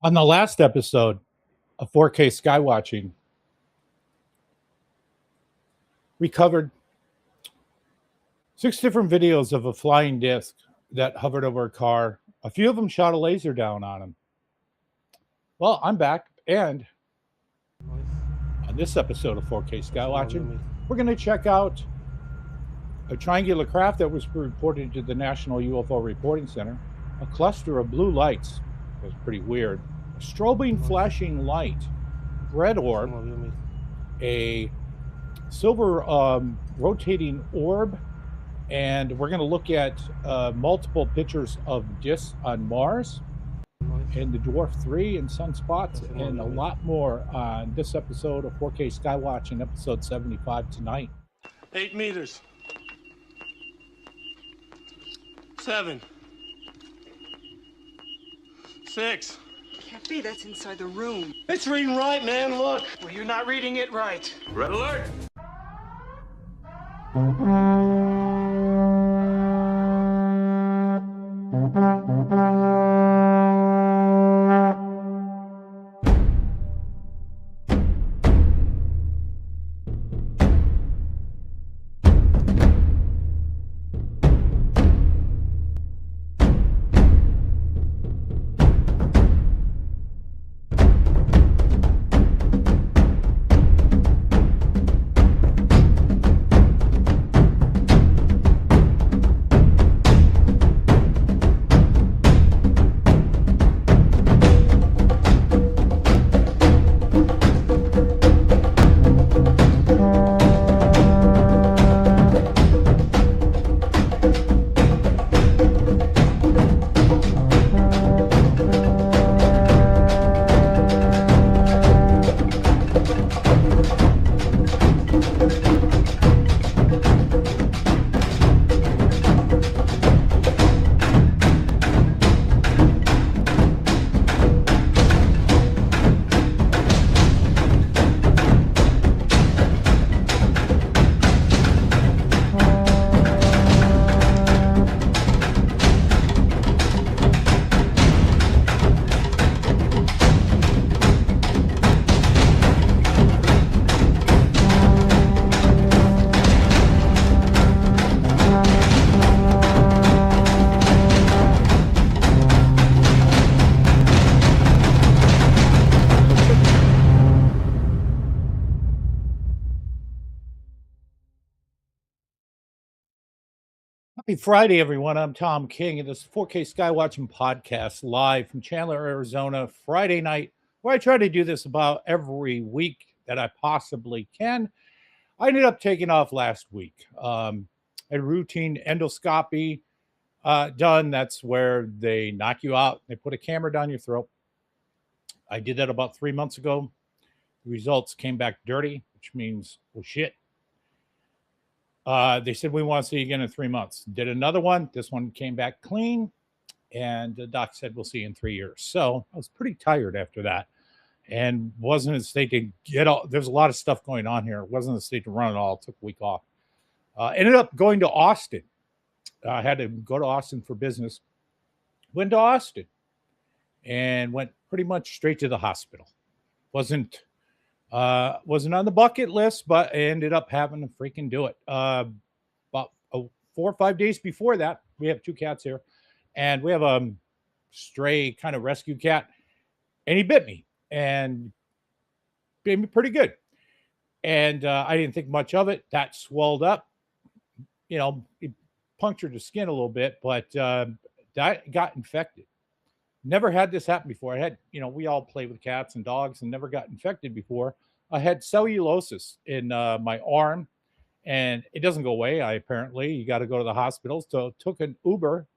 On the last episode of 4K Skywatching, we covered 6 different videos of a flying disc that hovered over a car. A few of them shot a laser down on him. Well, I'm back, and on this episode of 4K Skywatching, we're going to check out a triangular craft that was reported to the National UFO Reporting Center, a cluster of blue lights. It was pretty weird. A strobing flashing light, red orb, a silver rotating orb, and we're going to look at multiple pictures of discs on Mars and the Dwarf 3 and sunspots, and a lot more on this episode of 4K Skywatching, episode 75 tonight. 8 meters. 7. 6. Can't be, that's inside the room. It's reading right, man, look. Well, you're not reading it right. Red alert. Happy Friday, everyone. I'm Tom King, and this is 4K Skywatching podcast live from Chandler, Arizona, Friday night, where I try to do this about every week that I possibly can. I ended up taking off last week. A routine endoscopy done. That's where they knock you out. They put a camera down your throat. I did that about 3 months ago. The results came back dirty, which means, well, shit. They said, we want to see you again in 3 months. Did another one. This one came back clean. And the doc said, we'll see you in 3 years. So I was pretty tired after that and wasn't in a state to get all. There's a lot of stuff going on here. Wasn't in a state to run it all. Took a week off. Ended up going to Austin. I had to go to Austin for business. Went to Austin and went pretty much straight to the hospital. Wasn't on the bucket list, but I ended up having to freaking do it. About 4 or 5 days before that, we have 2 cats here, and we have a stray kind of rescue cat, and he bit me and bit me pretty good. And I didn't think much of it. That swelled up, it punctured the skin a little bit, but that got infected. Never had this happen before. I had, we all play with cats and dogs and never got infected before. I had cellulosis in my arm, and it doesn't go away. Apparently, you got to go to the hospital. So took an Uber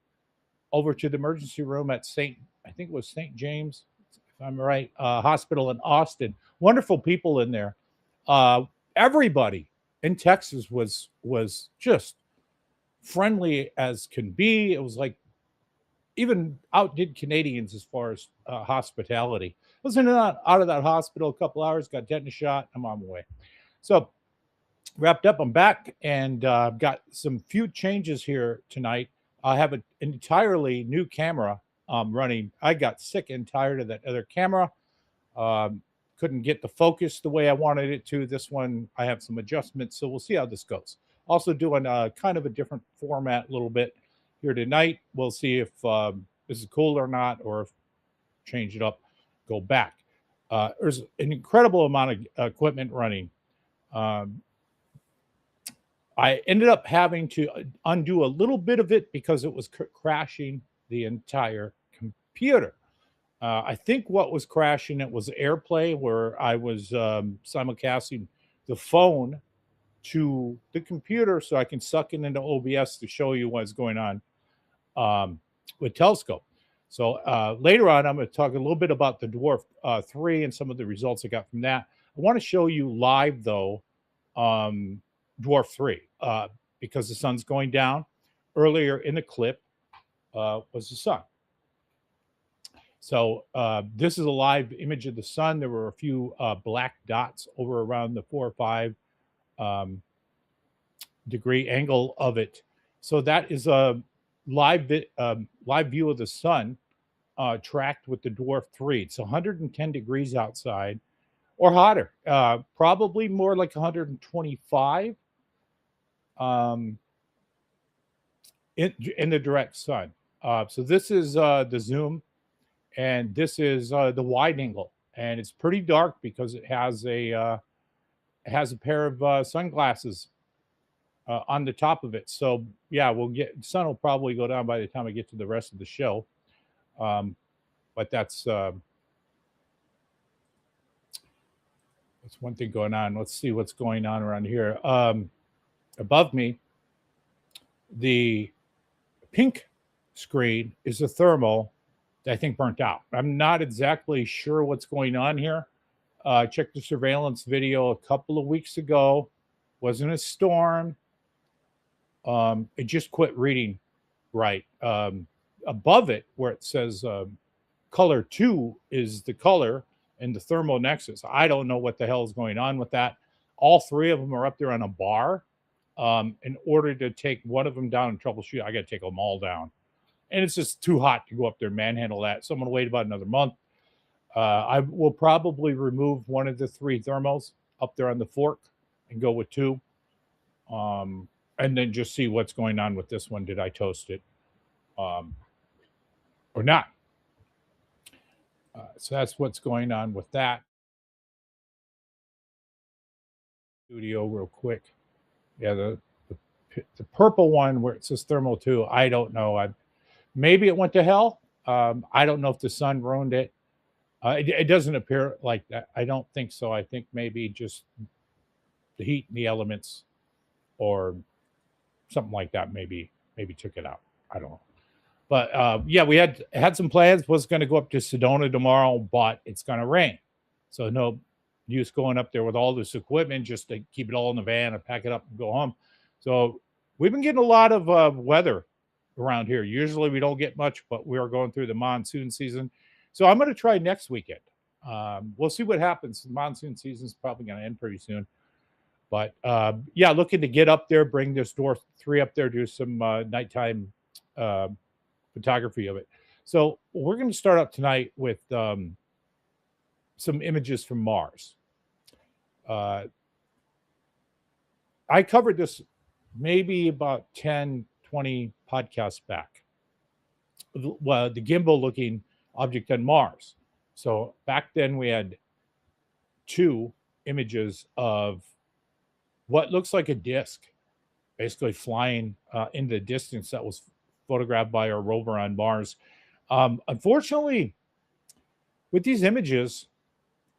over to the emergency room at I think it was St. James, if I'm right, hospital in Austin. Wonderful people in there. Everybody in Texas was just friendly as can be. It was like even outdid Canadians as far as hospitality. I was in and out of that hospital a couple hours, got tetanus shot. I'm on my way. So wrapped up, I'm back, and got some few changes here tonight. I have an entirely new camera running. I got sick and tired of that other camera. Couldn't get the focus the way I wanted it to. This one, I have some adjustments, so we'll see how this goes. Also doing kind of a different format a little bit here tonight. We'll see if this is cool or not, or if change it up, go back. There's an incredible amount of equipment running. I ended up having to undo a little bit of it because it was crashing the entire computer. I think what was crashing it was AirPlay, where I was simulcasting the phone to the computer so I can suck it into OBS to show you what's going on with Telescope. So later on, I'm going to talk a little bit about the Dwarf 3 and some of the results I got from that. I want to show you live, though, Dwarf 3 because the sun's going down. Earlier in the clip was the sun. So this is a live image of the sun. There were a few black dots over around the 4 or 5 degree angle of it. So that is a live view of the sun tracked with the Dwarf 3. It's 110 degrees outside or hotter, probably more like 125 in the direct sun. So this is the zoom. And this is the wide angle, and it's pretty dark because it has a pair of sunglasses on the top of it. So yeah, the sun will probably go down by the time I get to the rest of the show. But that's one thing going on. Let's see what's going on around here. Above me, the pink screen is a thermal that I think burnt out. I'm not exactly sure what's going on here. I checked the surveillance video a couple of weeks ago. Wasn't a storm. It just quit reading right. Above it, where it says color 2 is the color and the thermal nexus. I don't know what the hell is going on with that. All 3 of them are up there on a bar. In order to take one of them down and troubleshoot, I got to take them all down. And it's just too hot to go up there and manhandle that. So I'm going to wait about another month. I will probably remove one of the 3 thermals up there on the fork and go with 2. And then just see what's going on with this one. Did I toast it or not? So that's what's going on with that. Studio real quick. Yeah, the purple one where it says thermal 2, I don't know. Maybe it went to hell. I don't know if the sun ruined it. It doesn't appear like that. I don't think so. I think maybe just the heat and the elements or something like that maybe took it out. I don't know. But yeah, we had some plans. Was going to go up to Sedona tomorrow, but it's going to rain. So no use going up there with all this equipment just to keep it all in the van and pack it up and go home. So we've been getting a lot of weather around here. Usually we don't get much, but we are going through the monsoon season. So I'm going to try next weekend. We'll see what happens. The monsoon season is probably going to end pretty soon. But yeah, looking to get up there, bring this Dwarf 3 up there, do some nighttime photography of it. So we're going to start up tonight with some images from Mars. I covered this maybe about 10, 20 podcasts back. Well, the gimbal looking object on Mars. So back then we had 2 images of what looks like a disc basically flying in the distance that was photographed by our rover on Mars. Unfortunately, with these images,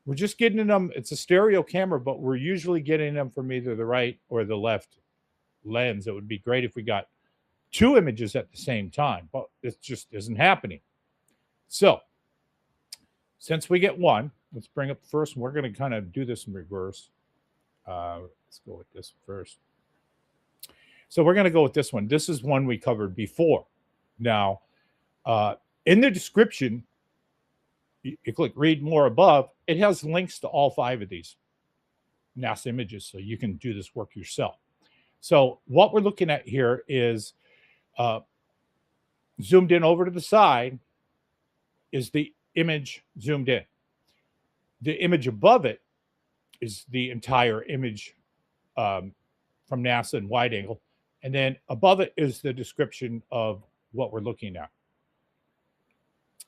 we're just getting them. It's a stereo camera, but we're usually getting them from either the right or the left lens. It would be great if we got 2 images at the same time, but it just isn't happening. So since we get 1, let's bring up the first one. We're going to kind of do this in reverse. Let's go with this first. So we're going to go with this one. This is one we covered before. Now, in the description, you click read more above. It has links to all 5 of these NASA images, so you can do this work yourself. So what we're looking at here is zoomed in over to the side. is the image zoomed in. The image above it is the entire image from NASA in wide angle. And then above it is the description of what we're looking at.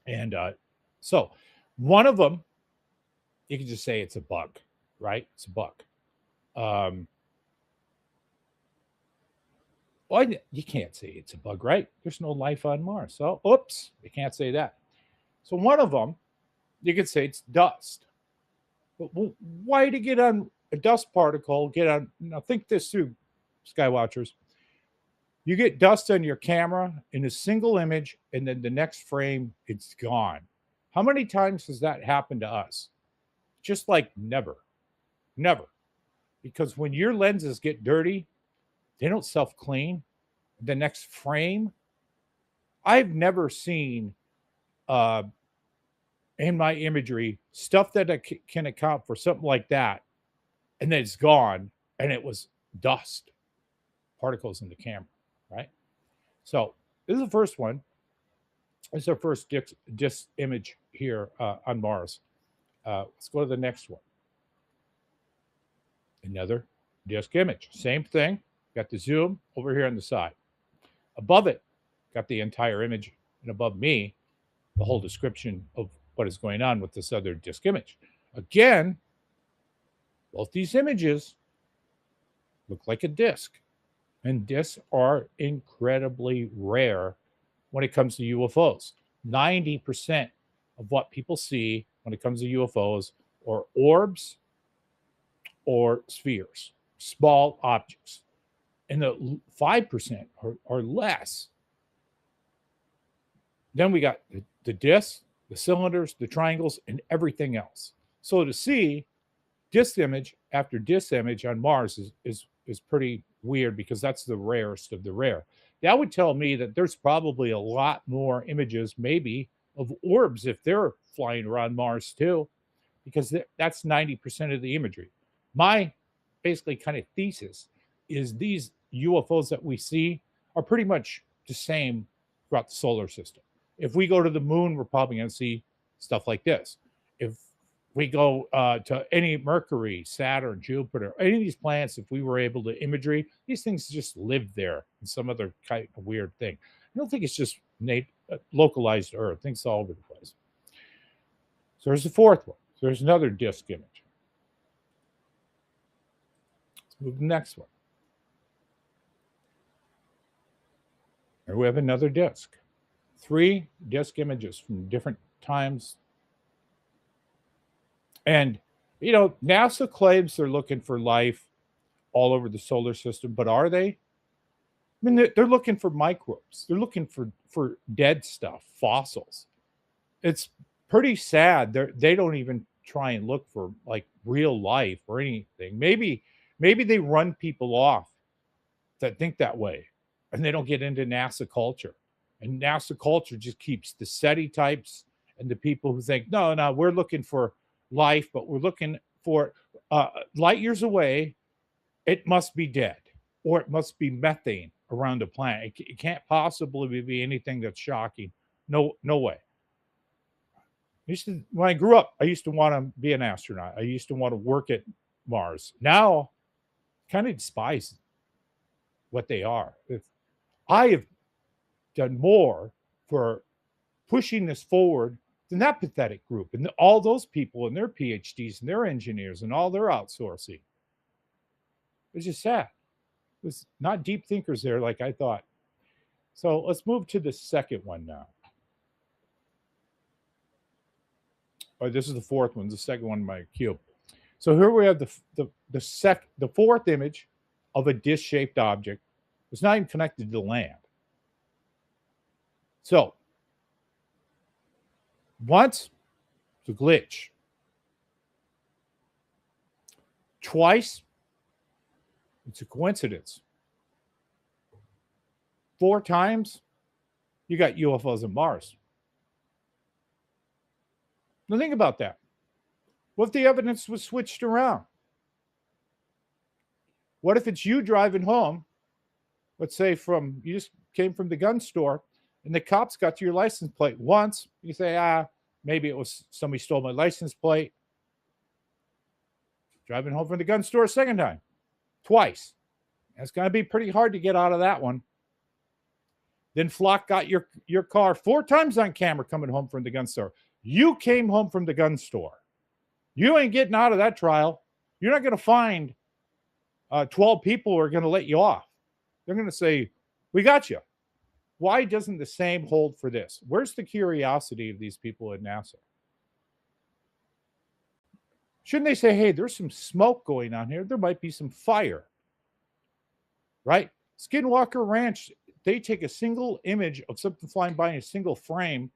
And so one of them, you can just say it's a bug, right? It's a bug. Well, you can't say it's a bug, right? There's no life on Mars. So, oops, you can't say that. So one of them, you could say it's dust. But why to get on a dust particle, get on, now think this through, Skywatchers. You get dust on your camera in a single image, and then the next frame, it's gone. How many times has that happened to us? Just like never. Never. Because when your lenses get dirty, they don't self-clean. The next frame, I've never seen in my imagery stuff that can account for something like that, and then it's gone, and it was dust, particles in the camera, right? So this is the first one. This is our first disk image here on Mars. Let's go to the next one. Another disk image. Same thing. Got the zoom over here on the side. Above it, got the entire image. And above me, the whole description of what is going on with this other disk image. Again, both these images look like a disk. And disks are incredibly rare when it comes to UFOs. 90% of what people see when it comes to UFOs are orbs or spheres, small objects. And the 5% are less. Then we got the discs, the cylinders, the triangles, and everything else. So to see disk image after disk image on Mars is pretty weird, because that's the rarest of the rare. That would tell me that there's probably a lot more images, maybe, of orbs if they're flying around Mars too, because that's 90% of the imagery. My basically kind of thesis is these UFOs that we see are pretty much the same throughout the solar system. If we go to the moon, we're probably going to see stuff like this. If we go to any Mercury, Saturn, Jupiter, any of these planets, if we were able to imagery, these things just live there in some other kind of weird thing. I don't think it's just localized to Earth. Things all over the place. So there's the fourth one. So there's another disk image. Let's move to the next one. Here we have another disk. 3 disk images from different times. And, you know, NASA claims they're looking for life all over the solar system, but are they? I mean, they're looking for microbes. They're looking for dead stuff, fossils. It's pretty sad. They don't even try and look for like real life or anything. Maybe they run people off that think that way, and they don't get into NASA culture. And NASA culture just keeps the SETI types and the people who think, no, we're looking for life, but we're looking for light years away. It must be dead, or it must be methane around the planet. It can't possibly be anything that's shocking. No way. When I grew up, I used to want to be an astronaut. I used to want to work at Mars. Now, kind of despise what they are. I have done more for pushing this forward than that pathetic group and all those people and their PhDs and their engineers and all their outsourcing. It's just sad. It's not deep thinkers there like I thought. So let's move to the second one now. Oh, this is the fourth one, the second one in my cube. So here we have the fourth image of a disc-shaped object. It's not even connected to the land. So once, it's a glitch. Twice, it's a coincidence. 4 times, you got UFOs on Mars. Now think about that. What if the evidence was switched around? What if it's you driving home, let's say you just came from the gun store, and the cops got to your license plate once, you say, maybe it was somebody stole my license plate. Driving home from the gun store a second time, twice. It's going to be pretty hard to get out of that one. Then Flock got your car 4 times on camera coming home from the gun store. You came home from the gun store. You ain't getting out of that trial. You're not going to find 12 people who are going to let you off. They're going to say, we got you. Why doesn't the same hold for this? Where's the curiosity of these people at NASA? Shouldn't they say, hey, there's some smoke going on here. There might be some fire. Right? Skinwalker Ranch, they take a single image of something flying by in a single frame.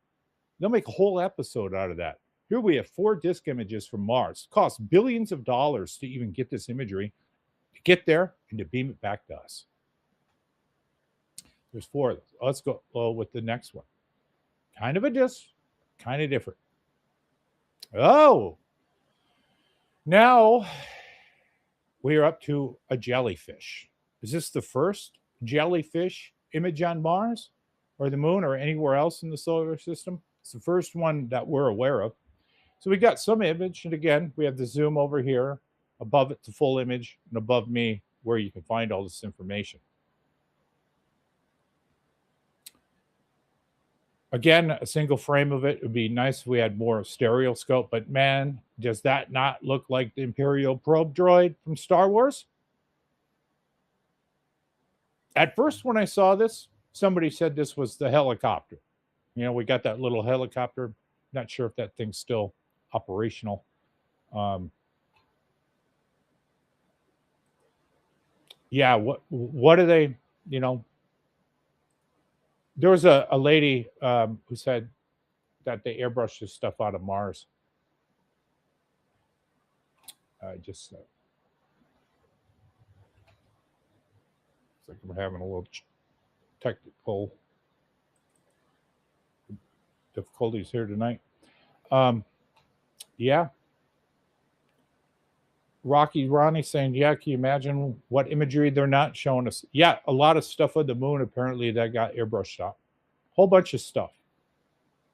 They'll make a whole episode out of that. Here we have 4 disc images from Mars. It costs billions of dollars to even get this imagery, to get there and to beam it back to us. There's 4 of those. Let's go with the next one. Kind of a disc, kind of different. Oh, now we are up to a jellyfish. Is this the first jellyfish image on Mars or the moon or anywhere else in the solar system? It's the first one that we're aware of. So we got some image, and again, we have the zoom over here, above it the full image, and above me where you can find all this information. Again, a single frame of it would be nice if we had more stereoscope, but man, does that not look like the Imperial probe droid from Star Wars? At first, when I saw this, somebody said this was the helicopter. You know, we got that little helicopter. Not sure if that thing's still operational. Yeah, what are they, you know? There was a lady who said that they airbrushed this stuff out of Mars. Just it's like we're having a little technical difficulties here tonight. Yeah. Rocky Ronnie saying, yeah, can you imagine what imagery they're not showing us? Yeah, a lot of stuff on the moon apparently that got airbrushed out. Whole bunch of stuff.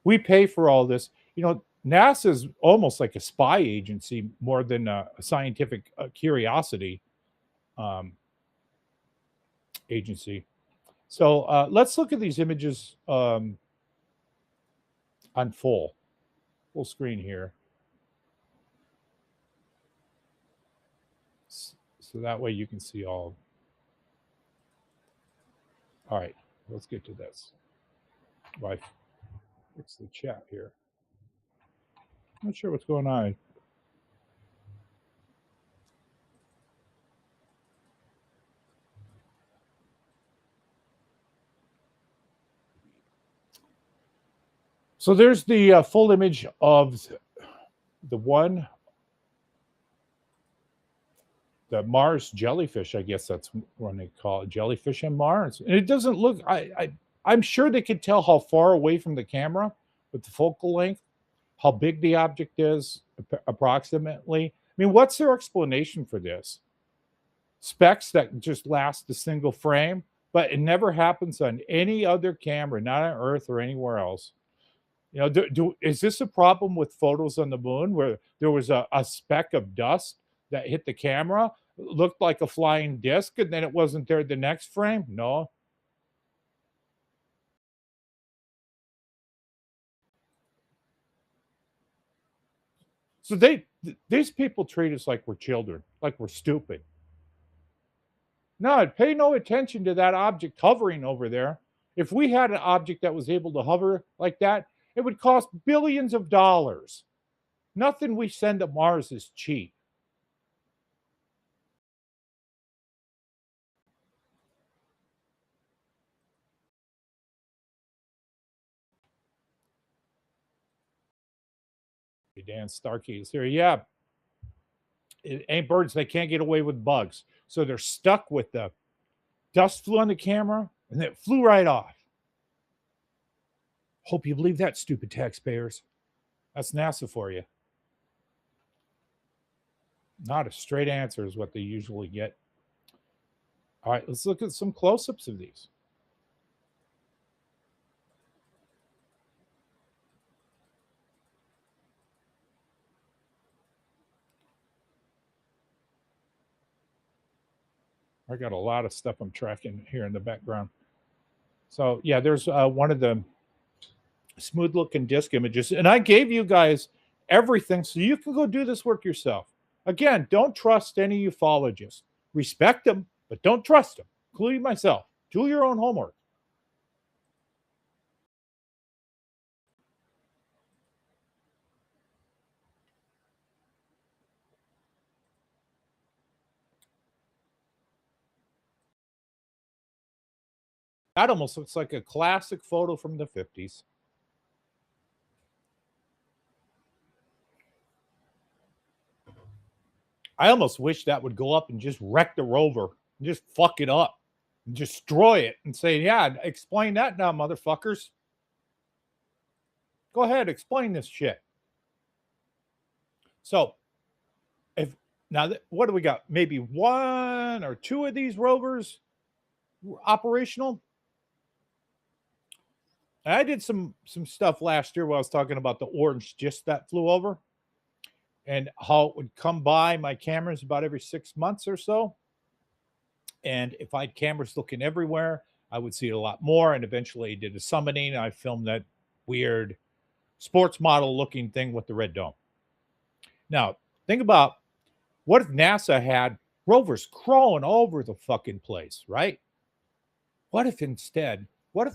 We pay for all this. You know, NASA is almost like a spy agency more than a scientific curiosity agency. So let's look at these images on full screen here. So that way you can see all. All right, let's get to this. Right, fix the chat here. Not sure what's going on. So there's the full image of the Mars jellyfish. I guess that's what they call it, jellyfish on Mars. And it doesn't look, I'm sure they could tell how far away from the camera with the focal length, how big the object is approximately. I mean, what's their explanation for this? Specs that just last a single frame, but it never happens on any other camera, not on Earth or anywhere else. You know, is this a problem with photos on the moon where there was a speck of dust that hit the camera, looked like a flying disc, and then it wasn't there the next frame? No. So these people treat us like we're children, like we're stupid. No, pay no attention to that object hovering over there. If we had an object that was able to hover like that, it would cost billions of dollars. Nothing we send to Mars is cheap. Dan Starkey is here. Yeah. It ain't birds. They can't get away with bugs. So they're stuck with the dust flew on the camera and it flew right off. Hope you believe that, stupid taxpayers. That's NASA for you. Not a straight answer is what they usually get. All right, let's look at some close-ups of these. I got a lot of stuff I'm tracking here in the background. So yeah, there's one of the smooth looking disk images, and I gave you guys everything so you can go do this work yourself. Again, don't trust any ufologists. Respect them, but don't trust them, including myself. Do your own homework. That almost looks like a classic photo from the 50s. I almost wish that would go up and just wreck the rover, and just fuck it up, and destroy it, and say, yeah, explain that now, motherfuckers. Go ahead, explain this shit. So, if now, what do we got? Maybe one or two of these rovers operational. I did some stuff last year while I was talking about the orange just that flew over, and how it would come by my cameras about every 6 months or so. And if I had cameras looking everywhere, I would see it a lot more. And eventually I did a summoning. I filmed that weird sports model looking thing with the red dome. Now, think about what if NASA had rovers crawling all over the fucking place, right? What if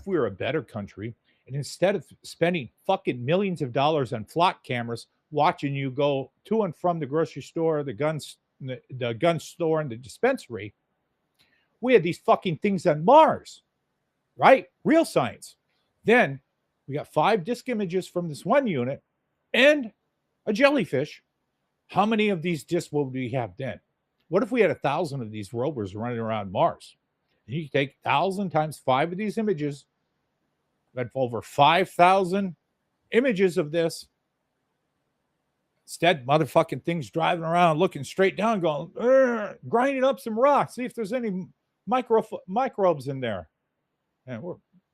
we were a better country, and instead of spending fucking millions of dollars on flock cameras watching you go to and from the grocery store, the gun store, and the dispensary, we had these fucking things on Mars, right? Real science. Then we got 5 disk images from this one unit and a jellyfish. How many of these disks will we have then? What if we had 1,000 of these rovers running around Mars? And you take 1,000 times 5 of these images, that's over 5,000 images of this. Instead, motherfucking things driving around, looking straight down, going, grinding up some rocks, see if there's any microbes in there. And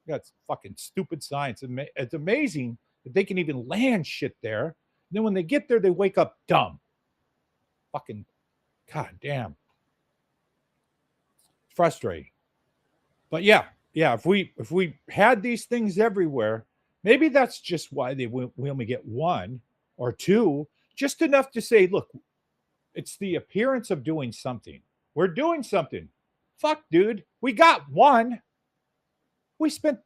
that's fucking stupid science. It's amazing that they can even land shit there. And then when they get there, they wake up dumb. Fucking goddamn. Frustrating. But yeah, if we had these things everywhere, maybe that's just why we only get 1 or 2, just enough to say, look, it's the appearance of doing something. We're doing something. Fuck, dude. We got 1. We spent,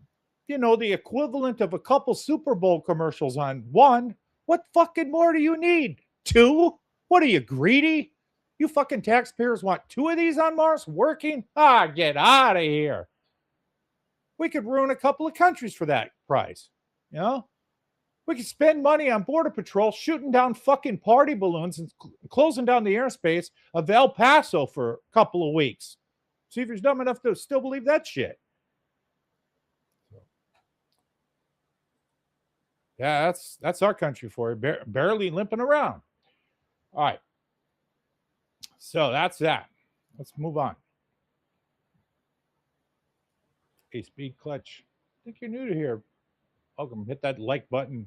the equivalent of a couple Super Bowl commercials on 1. What fucking more do you need? 2? What are you, greedy? You fucking taxpayers want 2 of these on Mars working? Get out of here. We could ruin a couple of countries for that price. We could spend money on Border Patrol shooting down fucking party balloons and closing down the airspace of El Paso for a couple of weeks. See if you're dumb enough to still believe that shit. Yeah, that's our country for you. Barely limping around. All right. So that's that. Let's move on. Hey, Speed Clutch. I think you're new to here. Welcome. Hit that like button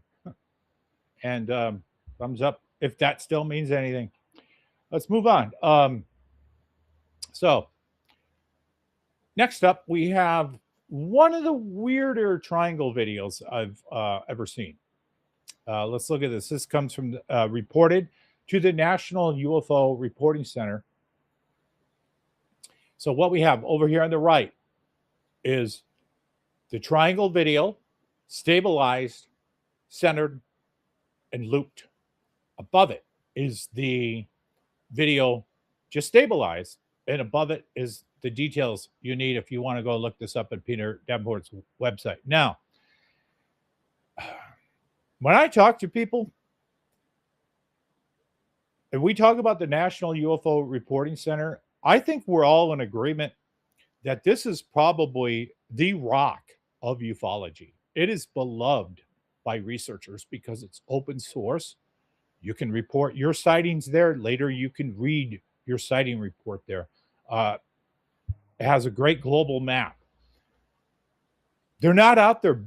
and thumbs up if that still means anything. Let's move on. So next up, we have one of the weirder triangle videos I've ever seen. Let's look at this. This comes from reported to the National UFO Reporting Center. So what we have over here on the right is the triangle video, stabilized, centered, and looped. Above it is the video just stabilized, and above it is the details you need if you want to go look this up at Peter Davenport's website. Now, when I talk to people, and we talk about the National UFO Reporting Center, I think we're all in agreement that this is probably the rock of ufology. It is beloved by researchers because it's open source. You can report your sightings there. Later, you can read your sighting report there. It has a great global map. They're not out there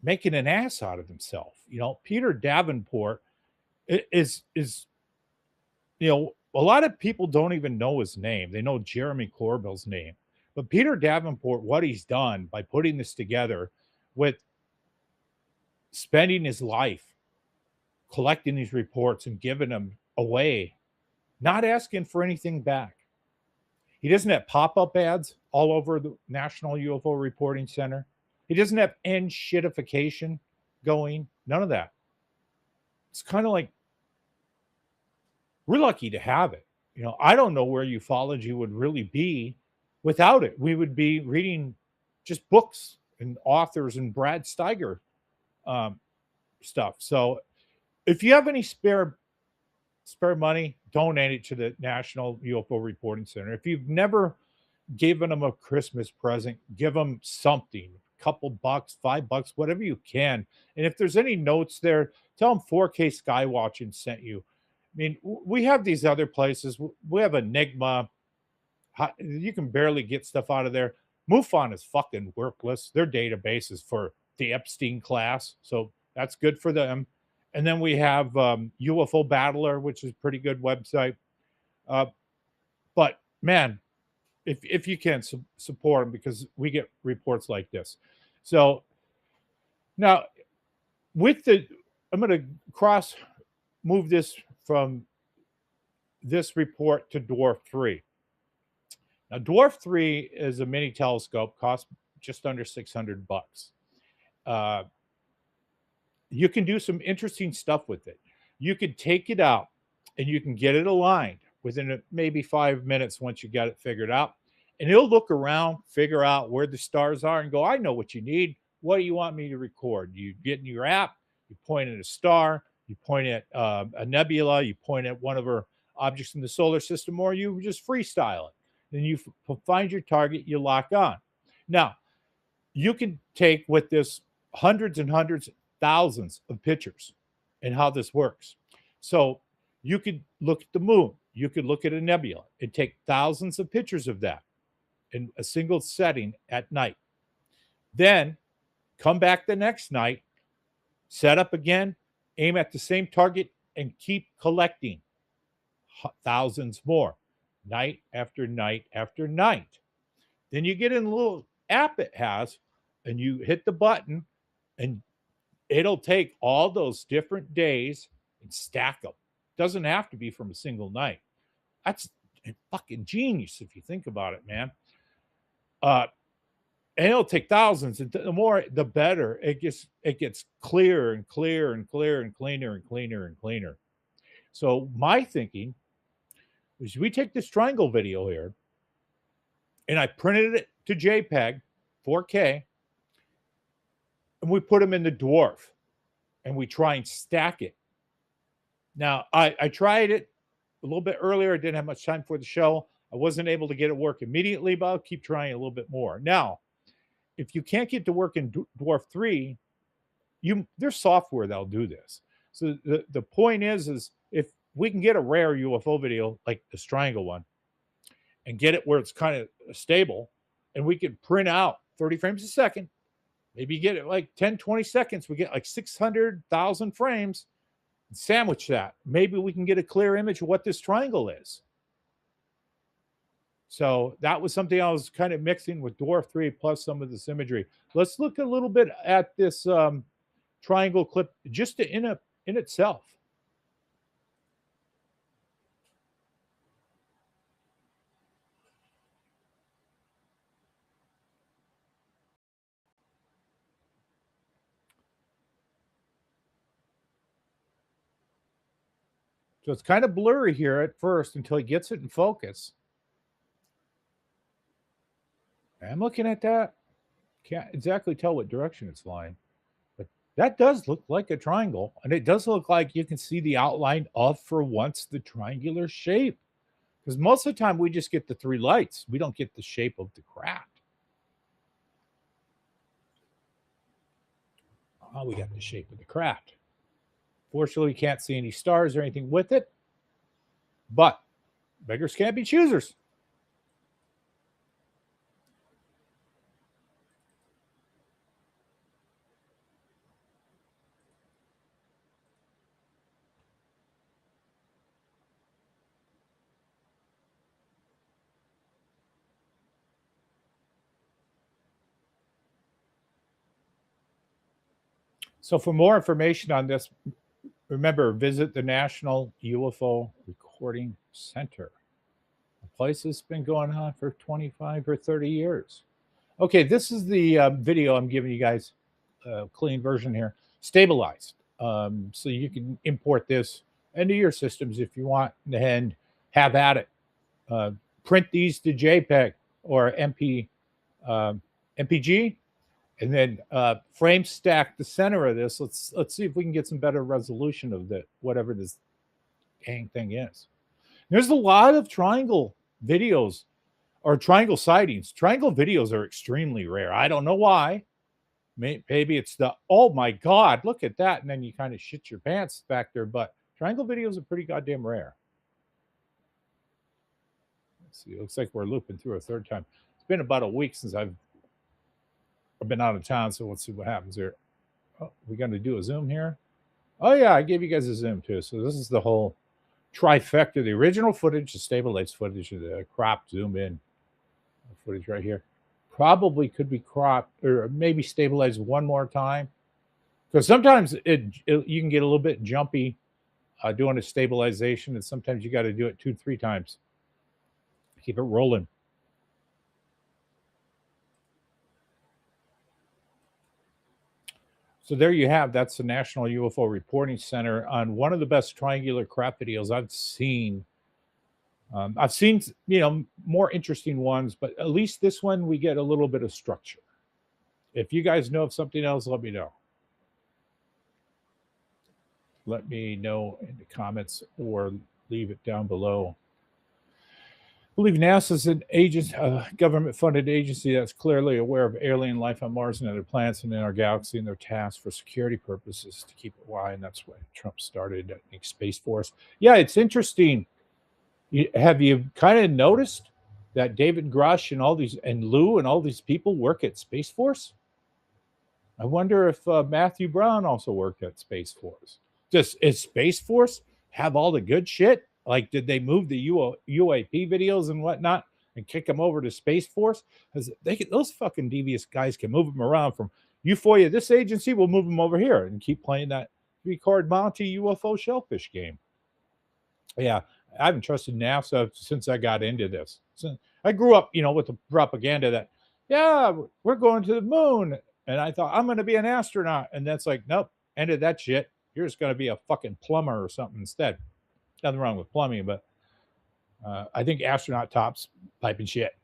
making an ass out of themselves. Peter Davenport is a lot of people don't even know his name. They know Jeremy Corbell's name. But Peter Davenport, what he's done by putting this together with spending his life collecting these reports and giving them away, not asking for anything back. He doesn't have pop-up ads all over the National UFO Reporting Center. He doesn't have end shitification going. None of that. It's kind of like we're lucky to have it. You know, I don't know where ufology would really be without it. We would be reading just books and authors and Brad Steiger stuff. So if you have any spare money, donate it to the National UFO Reporting Center. If you've never given them a Christmas present, give them something, a couple bucks, $5, whatever you can. And if there's any notes there, tell them 4K Skywatching sent you. I mean, we have these other places. We have Enigma. You can barely get stuff out of there. MUFON is fucking worthless. Their database is for the Epstein class, so that's good for them. And then we have UFO Battler, which is a pretty good website. But man, if you can support them, because we get reports like this. So now I'm going to move this from this report to Dwarf 3. Now, Dwarf 3 is a mini telescope, costs just under $600. You can do some interesting stuff with it. You could take it out and you can get it aligned within maybe 5 minutes once you got it figured out. And it'll look around, figure out where the stars are, and go, I know what you need. What do you want me to record? You get in your app, you point at a star, you point at a nebula, you point at one of our objects in the solar system, or you just freestyle it. Then you find your target, you lock on. Now, you can take with this hundreds and hundreds, thousands of pictures and how this works. So you could look at the moon, you could look at a nebula and take thousands of pictures of that in a single setting at night. Then come back the next night, set up again, aim at the same target, and keep collecting thousands more, night after night after night. Then you get in a little app it has, and you hit the button, and it'll take all those different days and stack them. Doesn't have to be from a single night. That's fucking genius if you think about it, man. And it'll take thousands, and the more, the better. It gets clearer and clearer and clearer and cleaner and cleaner and cleaner. So my thinking is we take this triangle video here, and I printed it to JPEG, 4K, and we put them in the Dwarf, and we try and stack it. Now, I tried it a little bit earlier. I didn't have much time for the show. I wasn't able to get it work immediately, but I'll keep trying a little bit more. Now, if you can't get to work in Dwarf 3, there's software that'll do this. So the point is if we can get a rare UFO video like this triangle one and get it where it's kind of stable, and we can print out 30 frames a second, maybe get it like 10, 20 seconds, we get like 600,000 frames, and sandwich that. Maybe we can get a clear image of what this triangle is. So that was something I was kind of mixing with Dwarf 3 plus some of this imagery. Let's look a little bit at this triangle clip just in itself. So it's kind of blurry here at first until he gets it in focus. I'm looking at that. Can't exactly tell what direction it's flying. But that does look like a triangle. And it does look like you can see the outline of, for once, the triangular shape. Because most of the time we just get the three lights. We don't get the shape of the craft. Oh, we got the shape of the craft. Fortunately, we can't see any stars or anything with it. But beggars can't be choosers. So for more information on this, remember, visit the National UFO Recording Center. The place has been going on for 25 or 30 years. Okay, this is the video I'm giving you guys, a clean version here, stabilized. So you can import this into your systems if you want and have at it. Print these to JPEG or MPG, and then frame stack the center of this. Let's see if we can get some better resolution of the whatever this dang thing is. There's a lot of triangle videos or triangle sightings. Triangle videos are extremely rare. I don't know why. Maybe it's the, oh my God, look at that. And then you kind of shit your pants factor, but triangle videos are pretty goddamn rare. Let's see, it looks like we're looping through a third time. It's been about a week since I've been out of town, so let's see what happens here. Oh, we're going to do a zoom here. Oh yeah, I gave you guys a zoom too. So this is the whole trifecta, the original footage, the stabilized footage, the cropped zoom in footage right here. Probably could be cropped or maybe stabilized one more time, because sometimes you can get a little bit jumpy doing a stabilization, and sometimes you got to do it 2-3 times. Keep it rolling. So there you have, that's the National UFO Reporting Center on one of the best triangular crop videos I've seen. I've seen, more interesting ones, but at least this one, we get a little bit of structure. If you guys know of something else, let me know. Let me know in the comments or leave it down below. I believe NASA is an government-funded agency that's clearly aware of alien life on Mars and other planets and in our galaxy, and they're tasked for security purposes to keep it wide, and that's why Trump started, I think, Space Force. Yeah, it's interesting. Have you kind of noticed that David Grush and all these, and Lou and all these people work at Space Force? I wonder if Matthew Brown also worked at Space Force. Is Space Force have all the good shit? Like, did they move the UAP videos and whatnot and kick them over to Space Force? Because those fucking devious guys can move them around from UFOIA. This agency will move them over here and keep playing that 3-card Monty UFO shellfish game. Yeah, I haven't trusted NASA since I got into this. So I grew up, with the propaganda that, yeah, we're going to the moon. And I thought, I'm going to be an astronaut. And that's like, nope, ended that shit. You're just going to be a fucking plumber or something instead. Nothing wrong with plumbing, but I think astronaut tops piping shit.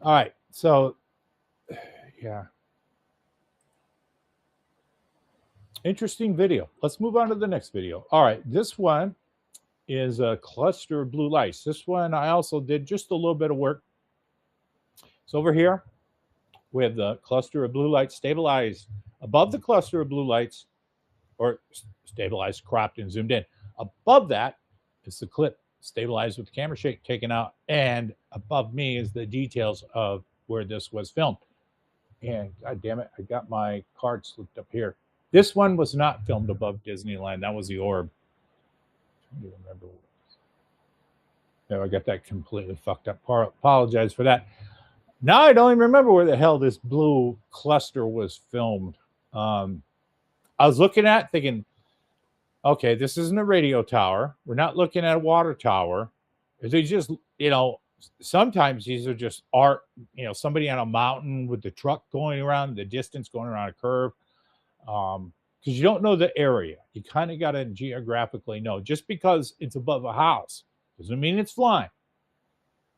All right, so yeah. Interesting video. Let's move on to the next video. All right, this one is a cluster of blue lights. This one I also did just a little bit of work. So over here, we have the cluster of blue lights stabilized. Above the cluster of blue lights, or stabilized, cropped, and zoomed in. Above that is the clip stabilized with the camera shake taken out, and above me is the details of where this was filmed. And god damn it, I got my card slipped up here. This one was not filmed above Disneyland. That was the orb. I don't remember. No, I got that completely fucked up. Apologize for that. Now I don't even remember where the hell this blue cluster was filmed. I was looking at thinking, okay, this isn't a radio tower. We're not looking at a water tower. They just, sometimes these are just art, somebody on a mountain with the truck going around the distance, going around a curve. Because you don't know the area. You kind of got to geographically know. Just because it's above a house doesn't mean it's flying.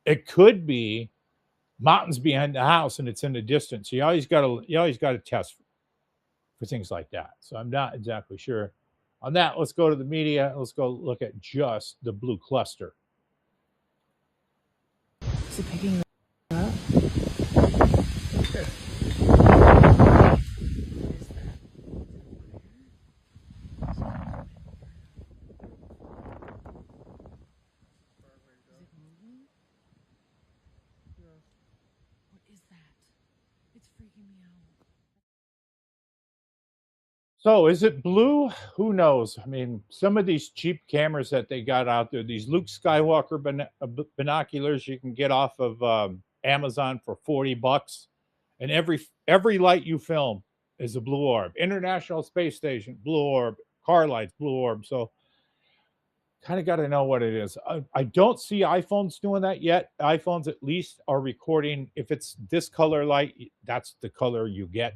It could be mountains behind the house and it's in the distance. So you always got to test for things like that. So I'm not exactly sure on that. Let's go to the media. Let's go look at just the blue cluster. Is it picking up? Sure. So is it blue? Who knows? I mean, some of these cheap cameras that they got out there, these Luke Skywalker binoculars you can get off of Amazon for $40, and every light you film is a blue orb. International Space Station, blue orb. Car lights, blue orb. So kind of got to know what it is. I don't see iPhones doing that yet. iPhones at least are recording. If it's this color light, that's the color you get.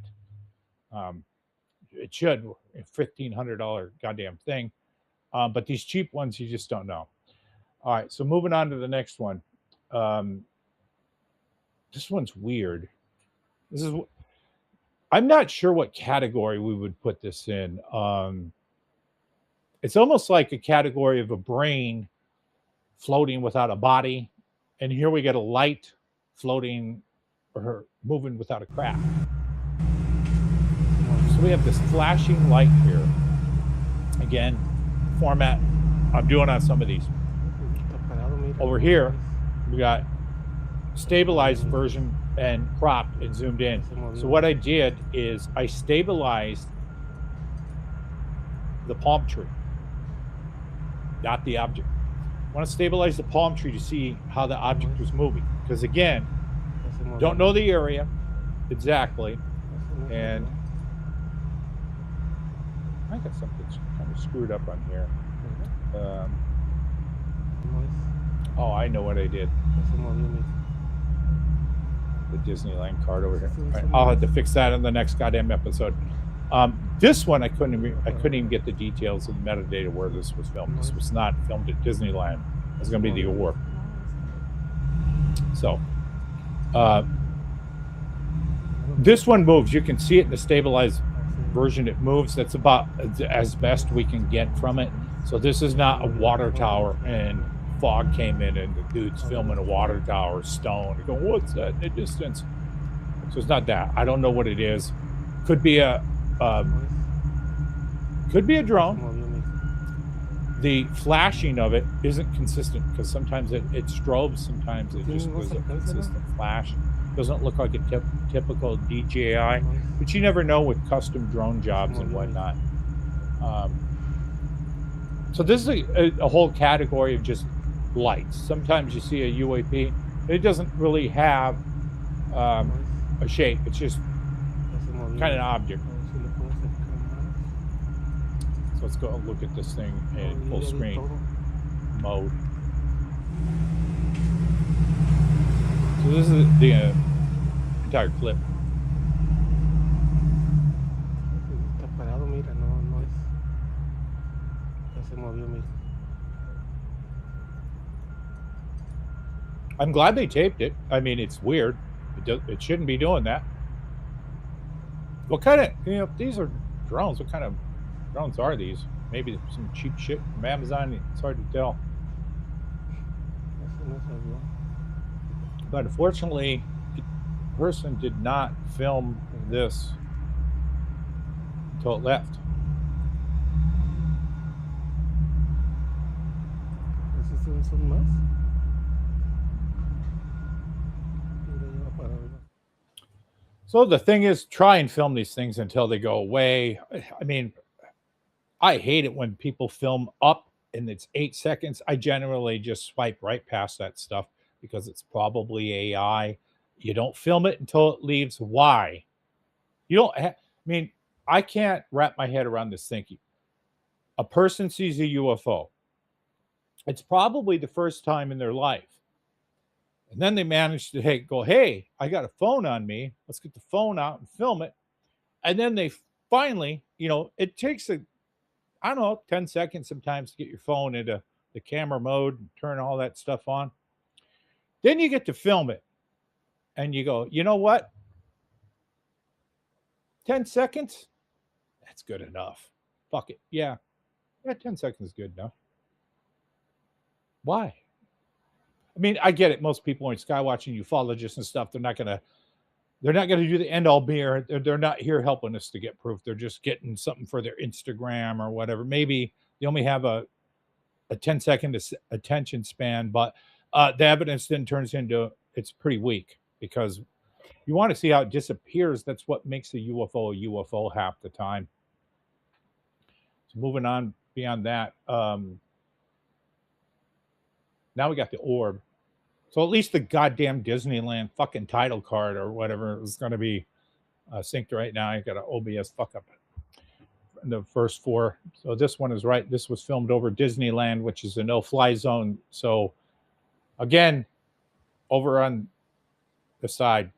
It should, $1,500 goddamn thing. But these cheap ones, you just don't know. All right, so moving on to the next one. This one's weird. I'm not sure what category we would put this in. It's almost like a category of a brain floating without a body. And here we get a light floating or moving without a craft. So we have this flashing light here. Again, format I'm doing on some of these. Over here, we got stabilized version and cropped and zoomed in. So what I did is I stabilized the palm tree, not the object. I want to stabilize the palm tree to see how the object was moving. Because again, don't know the area exactly. And I got something kind of screwed up on here. Oh, I know what I did. The Disneyland card over here. Right, I'll have to fix that in the next goddamn episode. This one I couldn't even get the details of the metadata where this was filmed. This was not filmed at Disneyland. It was going to be the Orb. So this one moves. You can see it in the stabilized version. It moves. That's about as best we can get from it. So this is not a water tower and fog came in and the dude's filming a water tower stone. You go, what's that in the distance? So it's not that. I don't know what it is. Could be a drone. The flashing of it isn't consistent because sometimes it strobes, sometimes it just goes a consistent flash. Doesn't look like a typical DJI, but you never know with custom drone jobs and whatnot. So this is a whole category of just lights. Sometimes you see a UAP, it doesn't really have a shape. It's just kind of an object. So let's go look at this thing in full screen mode. So this is the entire clip. I'm glad they taped it. I mean, it's weird. It shouldn't be doing that. What kind of, these are drones. What kind of drones are these? Maybe some cheap shit from Amazon. It's hard to tell. But unfortunately, the person did not film this until it left. So the thing is, try and film these things until they go away. I mean, I hate it when people film up and it's 8 seconds. I generally just swipe right past that stuff because it's probably AI. You don't film it until it leaves. Why? You don't I mean, I can't wrap my head around this thinking. A person sees a UFO. It's probably the first time in their life. And then they manage to go, hey, I got a phone on me. Let's get the phone out and film it. And then they finally, it takes 10 seconds sometimes to get your phone into the camera mode and turn all that stuff on. Then you get to film it. And you go, you know what? 10 seconds? That's good enough. Fuck it. Yeah, 10 seconds is good enough. Why? I mean, I get it. Most people are skywatching ufologists and stuff. They're not gonna do the end all beer. They're not here helping us to get proof. They're just getting something for their Instagram or whatever. Maybe they only have a 10-second attention span, but the evidence then turns into it's pretty weak because you want to see how it disappears. That's what makes a UFO half the time. So moving on beyond that. Now we got the orb. So at least the goddamn Disneyland fucking title card or whatever is going to be synced right now. I got an OBS fuck up in the first 4. So this one is right. This was filmed over Disneyland, which is a no-fly zone. So again, over on the side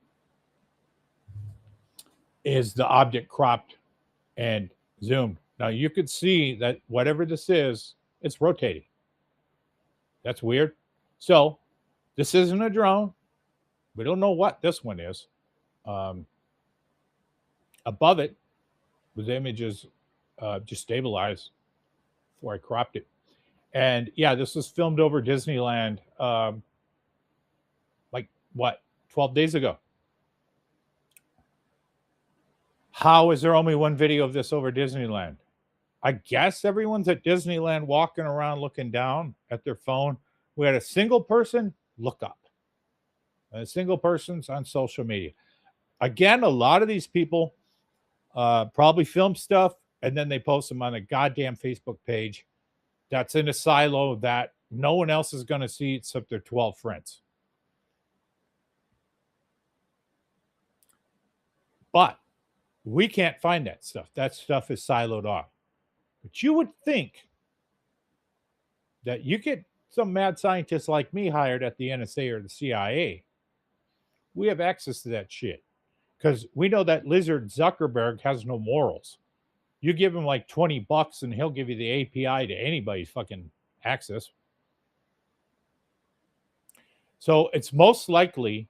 is the object cropped and zoomed. Now you could see that whatever this is, it's rotating. That's weird. So this isn't a drone. We don't know what this one is. Above it, the images just stabilized before I cropped it. And yeah, this was filmed over Disneyland like what, 12 days ago. How is there only one video of this over Disneyland? I guess everyone's at Disneyland walking around looking down at their phone. We had a single person look up. And a single person's on social media. Again, a lot of these people probably film stuff and then they post them on a goddamn Facebook page that's in a silo that no one else is going to see except their 12 friends. But we can't find that stuff. That stuff is siloed off. But you would think that you get some mad scientists like me hired at the NSA or the CIA. We have access to that shit. Because we know that lizard Zuckerberg has no morals. You give him like $20 and he'll give you the API to anybody's fucking access. So it's most likely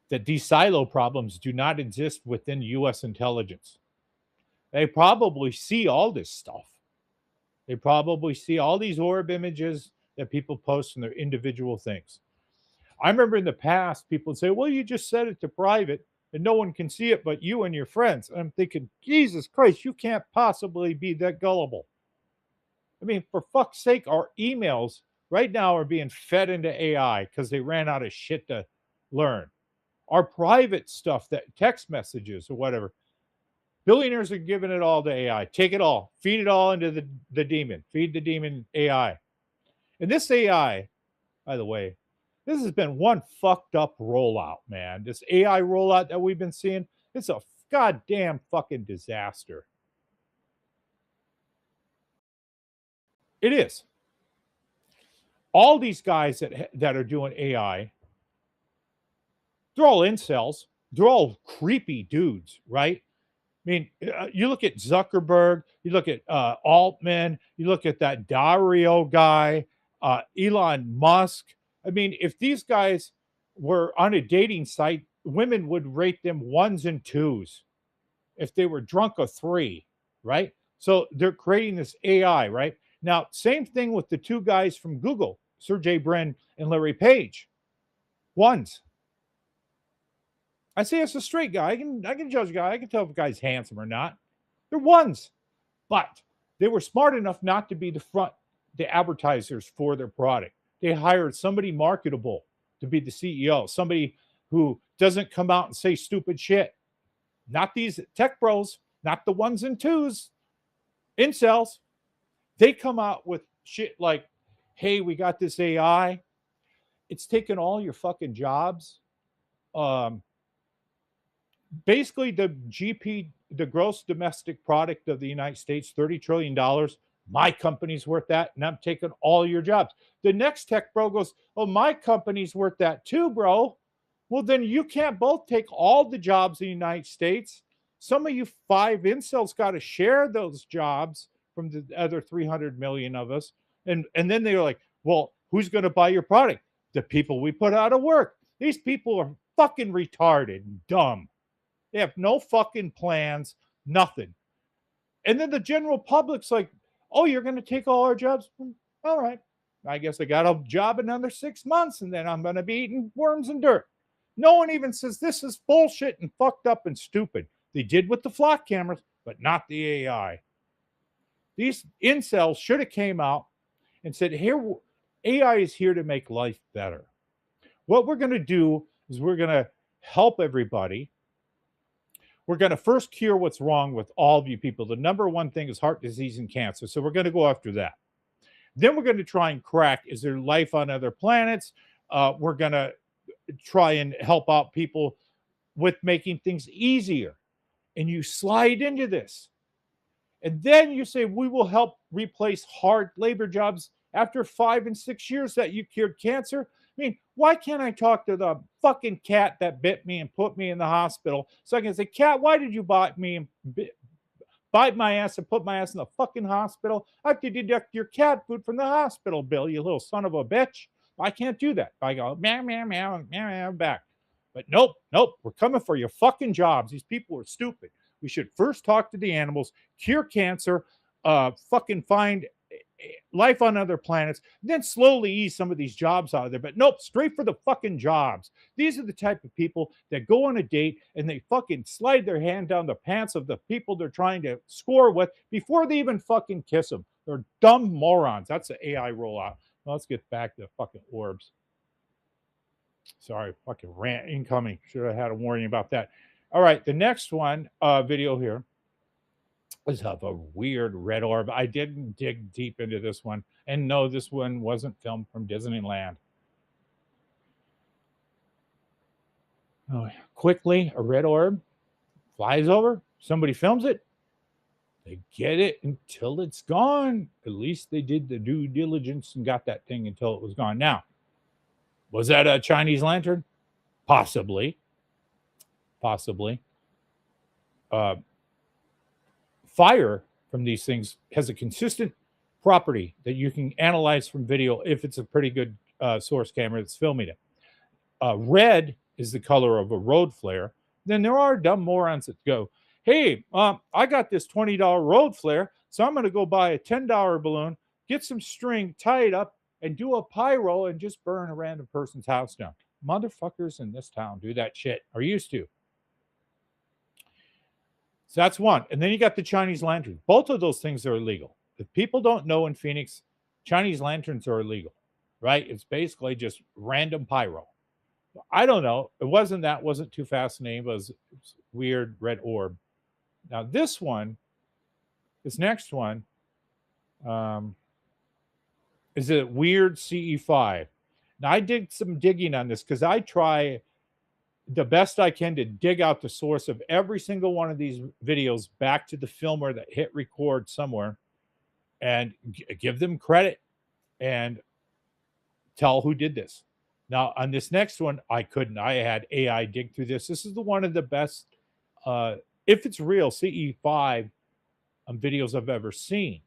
that these silo problems do not exist within U.S. intelligence. They probably see all this stuff. They probably see all these orb images that people post in their individual things. I remember in the past, people would say, well, you just set it to private and no one can see it but you and your friends. And I'm thinking, Jesus Christ, you can't possibly be that gullible. I mean, for fuck's sake, our emails right now are being fed into AI because they ran out of shit to learn. Our private stuff, that text messages or whatever, billionaires are giving it all to AI. Take it all. Feed it all into the demon. Feed the demon AI. And this AI, by the way, this has been one fucked up rollout, man. This AI rollout that we've been seeing, it's a goddamn fucking disaster. It is. All these guys that are doing AI, they're all incels. They're all creepy dudes, right? I mean, you look at Zuckerberg, you look at Altman, you look at that Dario guy, Elon Musk. I mean, if these guys were on a dating site, women would rate them 1s and 2s. If they were drunk, a 3, right? So they're creating this AI, right? Now, same thing with the 2 guys from Google, Sergey Brin and Larry Page. 1s. I say it's a straight guy. I can judge a guy. I can tell if a guy's handsome or not. They're 1s. But they were smart enough not to be the advertisers for their product. They hired somebody marketable to be the CEO, somebody who doesn't come out and say stupid shit. Not these tech bros, not the 1s and 2s, incels. They come out with shit like, hey, we got this AI. It's taken all your fucking jobs. Basically, the gross domestic product of the United States, $30 trillion. My company's worth that, and I'm taking all your jobs. The next tech bro goes, oh, my company's worth that too, bro. Well, then you can't both take all the jobs in the United States. Some of you 5 incels got to share those jobs from the other 300 million of us. And then they're like, well, who's going to buy your product? The people we put out of work. These people are fucking retarded and dumb. They have no fucking plans, nothing. And then the general public's like, oh, you're going to take all our jobs? All right. I guess I got a job another 6 months, and then I'm going to be eating worms and dirt. No one even says this is bullshit and fucked up and stupid. They did with the flock cameras, but not the AI. These incels should have came out and said, here, AI is here to make life better. What we're going to do is we're going to help everybody. We're going to first cure what's wrong with all of you people. The number one thing is heart disease and cancer. So we're going to go after that. Then we're going to try and crack, is there life on other planets? We're going to try and help out people with making things easier. and you slide into this. And then you say, we will help replace hard labor jobs after 5 and 6 years that you cured cancer. I mean, why can't I talk to the fucking cat that bit me and put me in the hospital so I can say, cat, why did you bite me and bite my ass and put my ass in the fucking hospital? I have to deduct your cat food from the hospital bill, you little son of a bitch. I can't do that. I go, meow, meow, meow, meow, meow, back. But nope, we're coming for your fucking jobs. These people are stupid. We should first talk to the animals, cure cancer, fucking find life on other planets, then slowly ease some of these jobs out of there. But nope, straight for the fucking jobs. These are the type of people that go on a date and they fucking slide their hand down the pants of the people they're trying to score with before they even fucking kiss them. They're dumb morons. That's the AI rollout. Well, let's get back to fucking orbs. Sorry, fucking rant incoming. Should have had a warning about that. All right, the next one video here is of a weird red orb. I didn't dig deep into this one. And no, this one wasn't filmed from Disneyland. Oh, quickly, a red orb flies over. Somebody films it. They get it until it's gone. At least they did the due diligence and got that thing until it was gone. Now, was that a Chinese lantern? Possibly. Possibly. Fire from these things has a consistent property that you can analyze from video if it's a pretty good source camera that's filming it. Red is the color of a road flare. Then there are dumb morons that go, hey, I got this $20 road flare, so I'm going to go buy a $10 balloon, get some string, tie it up, and do a pyro and just burn a random person's house down. Motherfuckers in this town do that shit, or used to. So that's one. And then you got the Chinese lanterns. Both of those things are illegal. If people don't know in Phoenix, Chinese lanterns are illegal, right? It's basically just random pyro. I don't know. It wasn't too fascinating. It was weird red orb. Now this next one, is a weird CE5. Now I did some digging on this because I try the best I can to dig out the source of every single one of these videos back to the filmer that hit record somewhere and give them credit and tell who did this. Now, on this next one, I couldn't. I had AI dig through this. This is the one of the best, if it's real, CE5 videos I've ever seen.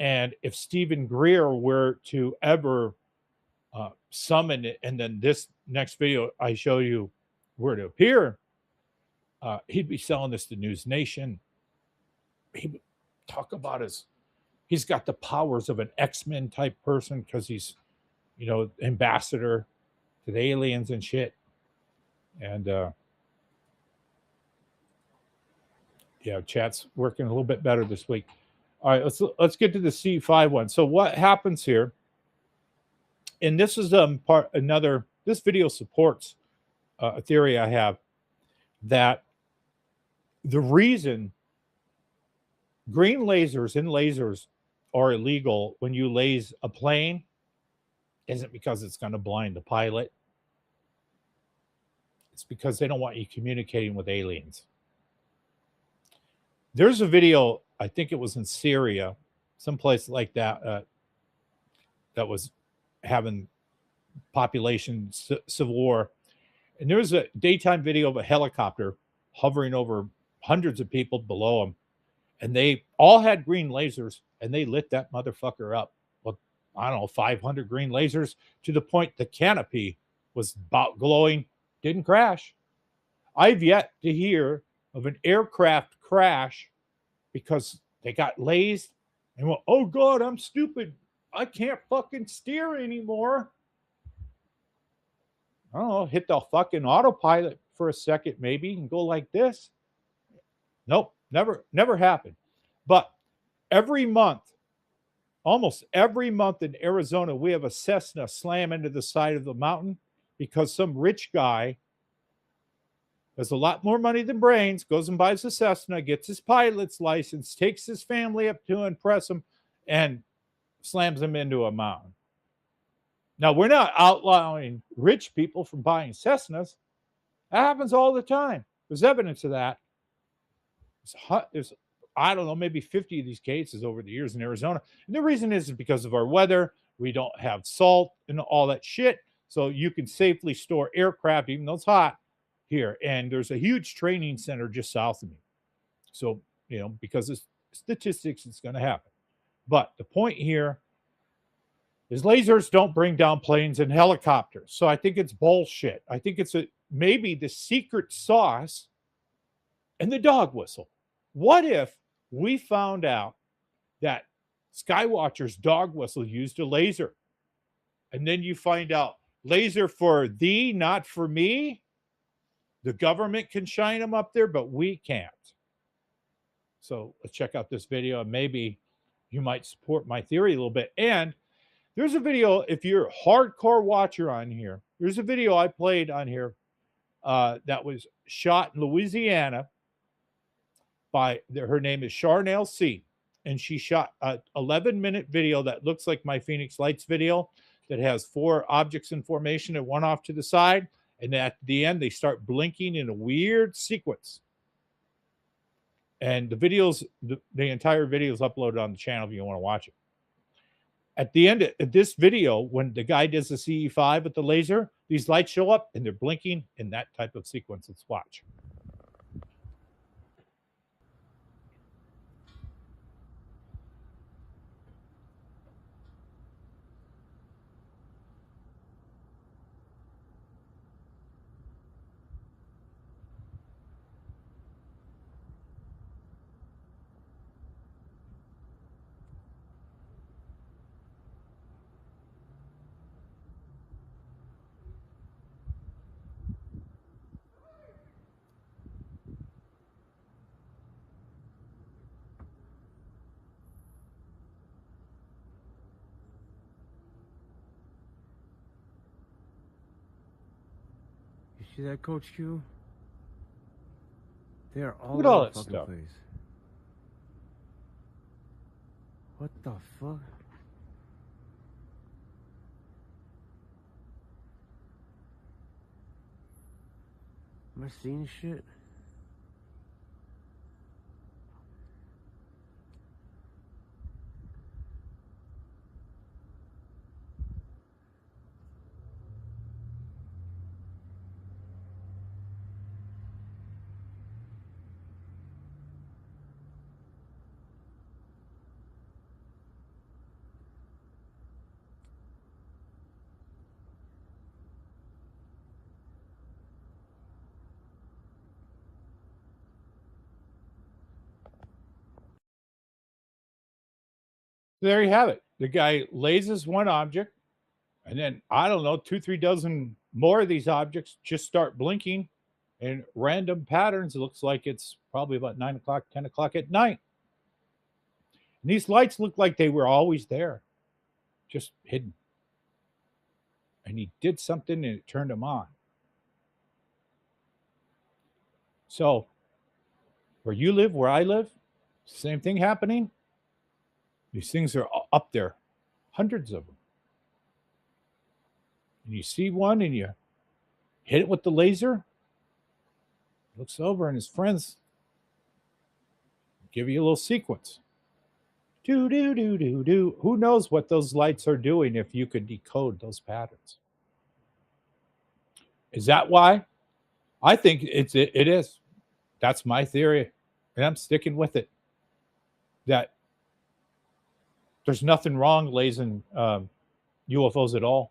And if Stephen Greer were to ever summon it, and then this next video I show you were to appear, he'd be selling this to News Nation. He would talk about he's got the powers of an X-Men type person because he's, ambassador to the aliens and shit. And chat's working a little bit better this week. All right, let's get to the C5 one. So what happens here? And this is this video supports a theory I have that the reason green lasers are illegal when you laze a plane isn't because it's going to blind the pilot. It's because they don't want you communicating with aliens. There's a video, I think it was in Syria, someplace like that, that was having population civil war. And there's a daytime video of a helicopter hovering over hundreds of people below them. And they all had green lasers and they lit that motherfucker up. Well, I don't know, 500 green lasers to the point the canopy was about glowing, didn't crash. I've yet to hear of an aircraft crash because they got lased and went, oh God, I'm stupid. I can't fucking steer anymore. I don't know, hit the fucking autopilot for a second maybe and go like this. Nope, never happened. But every month, almost every month in Arizona, we have a Cessna slam into the side of the mountain because some rich guy has a lot more money than brains, goes and buys a Cessna, gets his pilot's license, takes his family up to impress him, and slams them into a mountain. Now, we're not outlawing rich people from buying Cessnas. That happens all the time. There's evidence of that. There's I don't know, maybe 50 of these cases over the years in Arizona. And the reason is because of our weather. We don't have salt and all that shit. So you can safely store aircraft, even though it's hot here. And there's a huge training center just south of me. So, because of statistics, it's going to happen. But the point here is lasers don't bring down planes and helicopters. So I think it's bullshit. I think it's maybe the secret sauce and the dog whistle. What if we found out that Skywatcher's dog whistle used a laser? And then you find out laser for thee, not for me. The government can shine them up there, but we can't. So let's check out this video, and maybe you might support my theory a little bit. And there's a video, if you're a hardcore watcher on here, there's a video I played on here that was shot in Louisiana by, her name is Charnel C. And she shot a 11-minute video that looks like my Phoenix Lights video that has 4 objects in formation and 1 off to the side. And at the end, they start blinking in a weird sequence. And the entire video is uploaded on the channel if you want to watch it. At the end of this video, when the guy does the CE5 with the laser, these lights show up and they're blinking in that type of sequence. Let's watch. You see that, Coach Q? They are all Look at all over that the fucking stuff. place. What the fuck? Am I seeing shit? There you have it. The guy lasers one object, and then, I don't know, 2-3 dozen more of these objects just start blinking in random patterns. It looks like it's probably about 9 o'clock, 10 o'clock at night. And these lights look like they were always there, just hidden. And he did something and it turned them on. So, where you live, where I live, same thing happening. These things are up there, hundreds of them. And you see one and you hit it with the laser, looks over and his friends give you a little sequence. Do, do, do, do, do. Who knows what those lights are doing if you could decode those patterns? Is that why? I think it is. That's my theory, and I'm sticking with it. That there's nothing wrong lasing UFOs at all.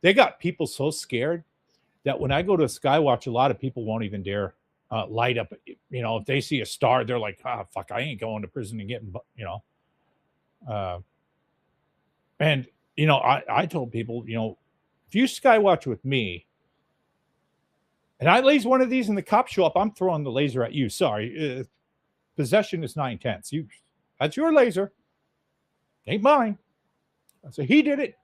They got people so scared that when I go to a Skywatch, a lot of people won't even dare light up. If they see a star, they're like, fuck, I ain't going to prison and getting, And, I told people, if you Skywatch with me and I laser one of these and the cops show up, I'm throwing the laser at you. Sorry. Possession is 9/10. That's your laser. Ain't mine. So he did it.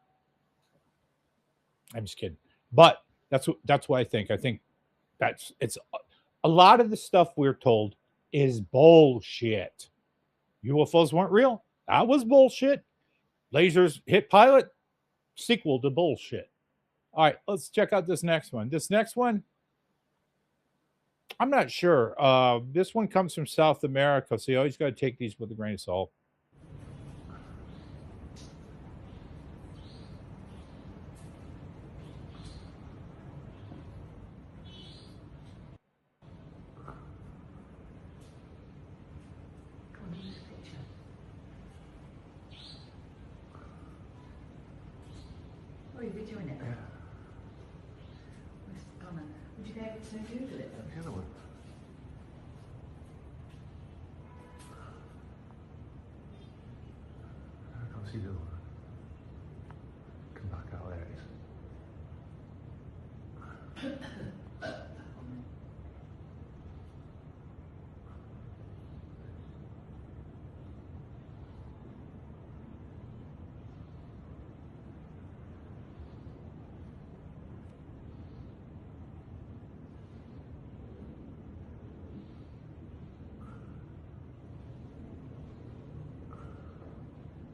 I'm just kidding. But that's what I think. I think it's a lot of the stuff we're told is bullshit. UFOs weren't real. That was bullshit. Lasers hit pilot, sequel to bullshit. All right, let's check out this next one. This next one, I'm not sure. This one comes from South America, so you always got to take these with a grain of salt. Oh, you'll be doing it? Yeah. Would you be able to Google it? The other one. I can't see the other one. Come back out, there it is.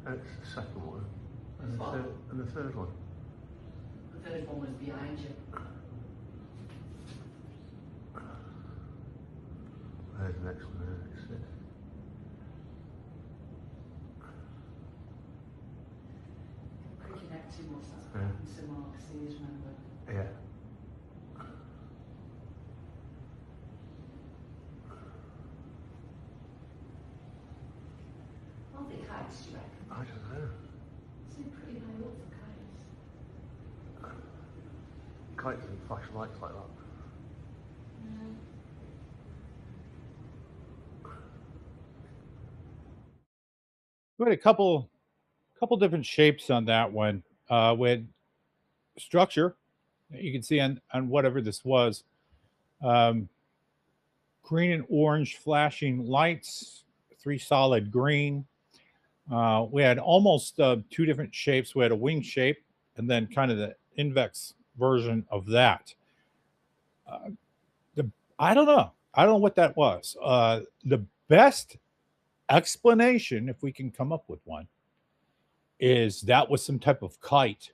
That's the second one. And the third one. The third one was behind you. There's the next one, there it is. Cricket neck too much, that's Yeah. happened to Mark Sears, remember? Yeah. Are they kites, do you reckon? I don't know. Seem pretty high up for kites. Kite doesn't flash lights like that. We had a couple different shapes on that one. With structure, you can see on whatever this was, green and orange flashing lights, 3 solid green. We had almost 2 different shapes. We had a wing shape and then kind of the invex version of that. I don't know. I don't know what that was. The best explanation, if we can come up with one, is that was some type of kite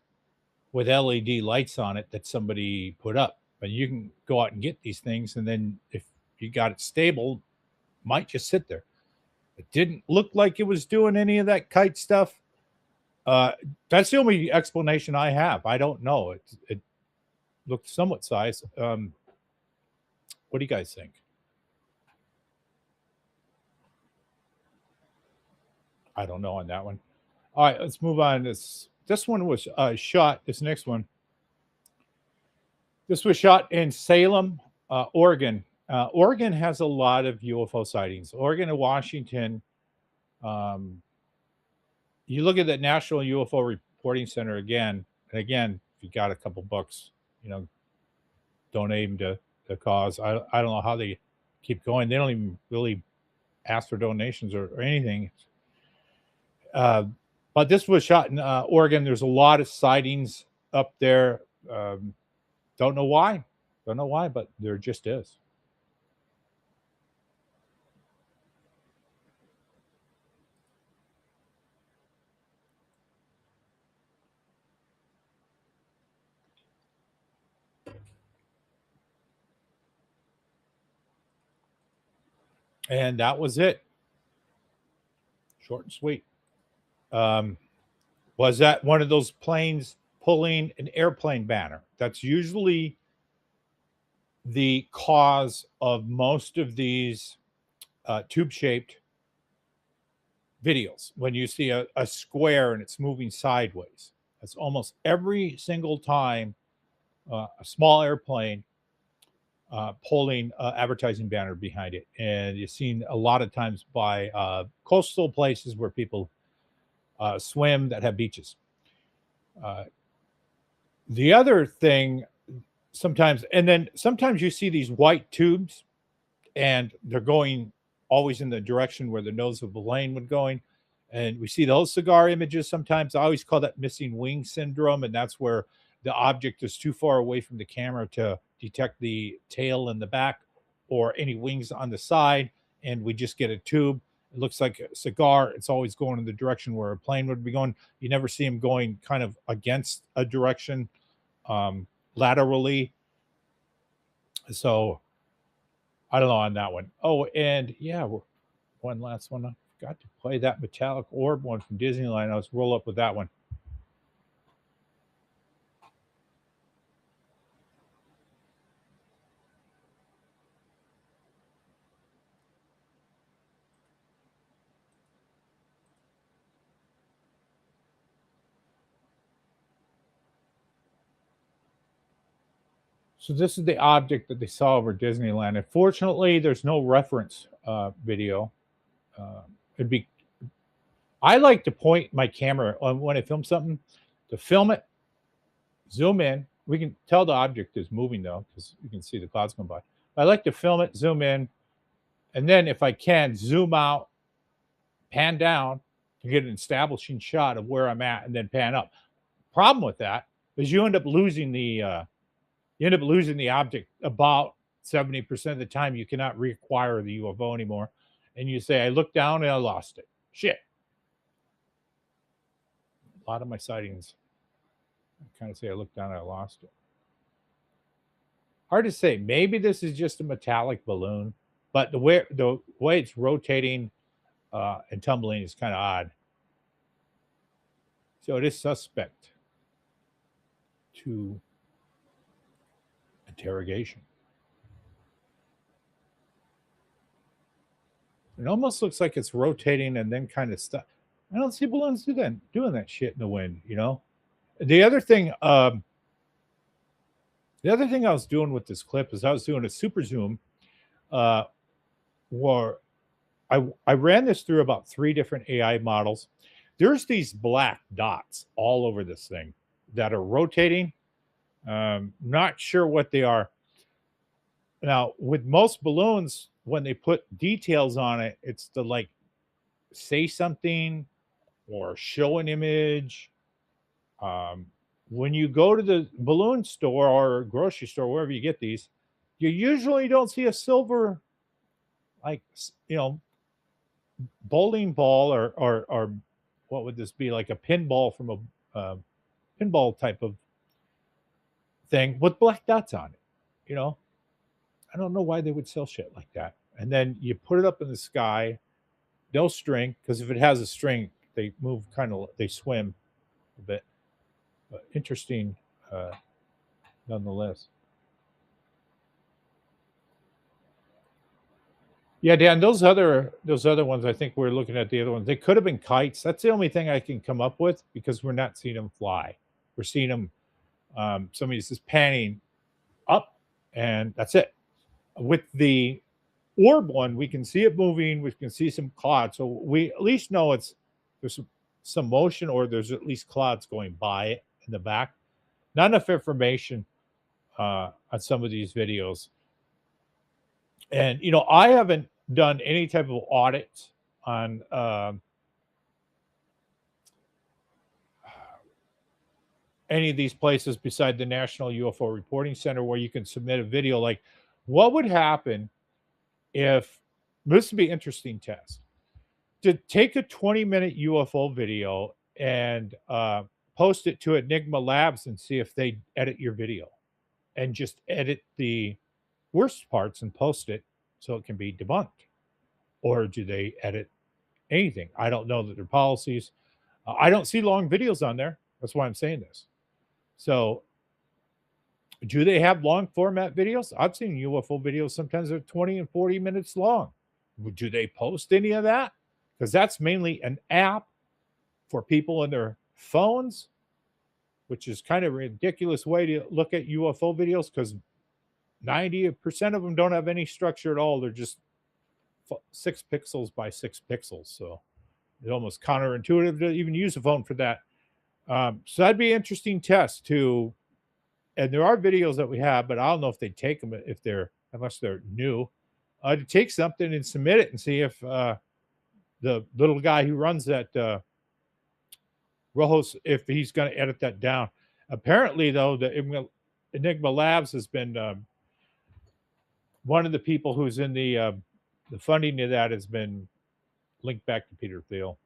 with LED lights on it that somebody put up. And you can go out and get these things, and then if you got it stable, might just sit there. It didn't look like it was doing any of that kite stuff. That's the only explanation I have. I don't know. It looked somewhat sized. What do you guys think? I don't know on that one. All right, let's move on. This one was shot. This next one. This was shot in Salem, Oregon. Oregon has a lot of UFO sightings. Oregon and Washington. You look at the National UFO Reporting Center again, and again, if you got a couple bucks, donate them to the cause. I don't know how they keep going. They don't even really ask for donations or anything. But this was shot in Oregon. There's a lot of sightings up there. Don't know why. Don't know why, but there just is. And that was it. Short and sweet. Was that one of those planes pulling an airplane banner? That's usually the cause of most of these tube-shaped videos. When you see a square and it's moving sideways, that's almost every single time a small airplane pulling advertising banner behind it. And you've seen a lot of times by coastal places where people swim that have beaches. The other thing sometimes, and then sometimes you see these white tubes and they're going always in the direction where the nose of the plane would going. And we see those cigar images sometimes. I always call that missing wing syndrome. And that's where the object is too far away from the camera to detect the tail in the back or any wings on the side. And we just get a tube. It looks like a cigar. It's always going in the direction where a plane would be going. You never see them going kind of against a direction laterally. So I don't know on that one. Oh, and yeah, one last one. I forgot to play that metallic orb one from Disneyland. I was roll up with that one. So this is the object that they saw over Disneyland. Unfortunately, there's no reference video. It'd be. I like to point my camera on when I film something to film it, zoom in. We can tell the object is moving though because you can see the clouds going by. I like to film it, zoom in, and then if I can, zoom out, pan down to get an establishing shot of where I'm at, and then pan up. Problem with that is you end up losing the object about 70% of the time. You cannot reacquire the UFO anymore. And you say, I looked down and I lost it. Shit. A lot of my sightings, I kind of say I looked down and I lost it. Hard to say. Maybe this is just a metallic balloon, but the way it's rotating and tumbling is kind of odd. So it is suspect to interrogation. It almost looks like it's rotating and then kind of stuck. I don't see balloons doing that shit in the wind, you know. The other thing I was doing with this clip is I was doing a super zoom, where I ran this through about 3 different AI models. There's these black dots all over this thing that are rotating. Not sure what they are. Now, with most balloons, when they put details on it, it's to like say something or show an image. When you go to the balloon store or grocery store, wherever you get these, you usually don't see a silver, like, you know, bowling ball or what would this be, like a pinball from a pinball type of thing with black dots on it, you know. I don't know why they would sell shit like that. And then you put it up in the sky, no string, because if it has a string, they move they swim a bit. But interesting, nonetheless. Yeah, Dan, those other ones, I think we're looking at the other ones. They could have been kites. That's the only thing I can come up with because we're not seeing them fly. We're seeing them. Somebody's just panning up, and that's it. With the orb one, we can see it moving. We can see some clouds, so we at least know there's some motion, or there's at least clouds going by it in the back. Not enough information on some of these videos. And you know, I haven't done any type of audit on any of these places beside the National UFO Reporting Center, where you can submit a video. Like, what would happen if this would be an interesting test to take a 20-minute UFO video and post it to Enigma Labs and see if they edit your video and just edit the worst parts and post it so it can be debunked. Or do they edit anything? I don't know that their policies. I don't see long videos on there. That's why I'm saying this. So do they have long format videos? I've seen UFO videos. Sometimes they're 20 and 40 minutes long. Do they post any of that? Because that's mainly an app for people in their phones, which is kind of a ridiculous way to look at UFO videos, because 90% of them don't have any structure at all. They're just 6 pixels by 6 pixels. So it's almost counterintuitive to even use a phone for that. So that'd be an interesting test too. And there are videos that we have, but I don't know if they take them unless they're new, to take something and submit it and see if the little guy who runs that Rojos, if he's going to edit that down. Apparently, though, the Enigma Labs has been one of the people who's in the funding of that has been linked back to Peter Thiel.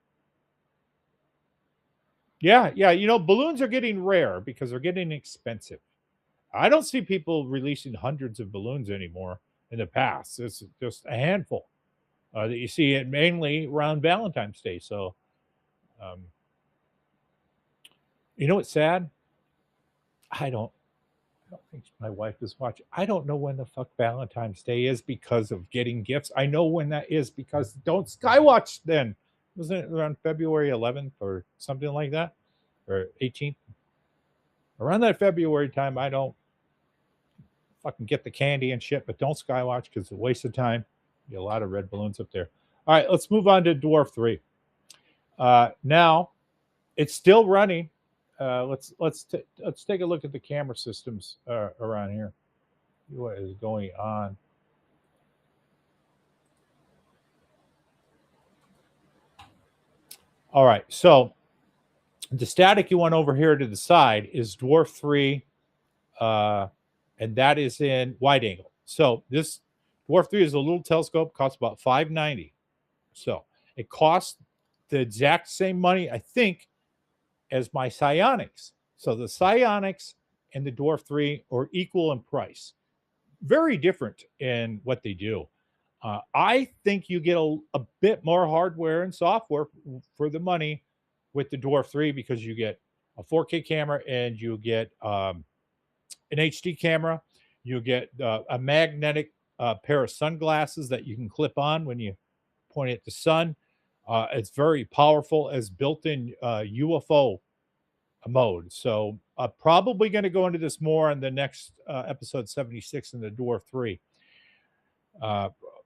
Yeah, you know, balloons are getting rare because they're getting expensive. I don't see people releasing hundreds of balloons anymore. in the past. It's just a handful that you see it mainly around Valentine's Day. So, um, you know what's sad? I don't think my wife is watching. I don't know when the fuck Valentine's Day is because of getting gifts. I know when that is because don't Skywatch then. Wasn't it around February 11th or something like that? Or 18th? Around that February time, I don't fucking get the candy and shit, but don't Skywatch because it's a waste of time. Get a lot of red balloons up there. All right, let's move on to Dwarf 3. Now, it's still running. Let's take a look at the camera systems around here. See what is going on. All right, so the static you want over here to the side is Dwarf 3, and that is in wide angle. So this Dwarf 3 is a little telescope, costs about $590. So it costs the exact same money, I think, as my psionics. So the psionics and the Dwarf 3 are equal in price. Very different in what they do. I think you get a bit more hardware and software for the money with the Dwarf 3 because you get a 4K camera and you get an HD camera. You get a magnetic pair of sunglasses that you can clip on when you point at the sun. It's very powerful as built-in UFO mode. So probably going to go into this more in the next episode 76 in the Dwarf 3.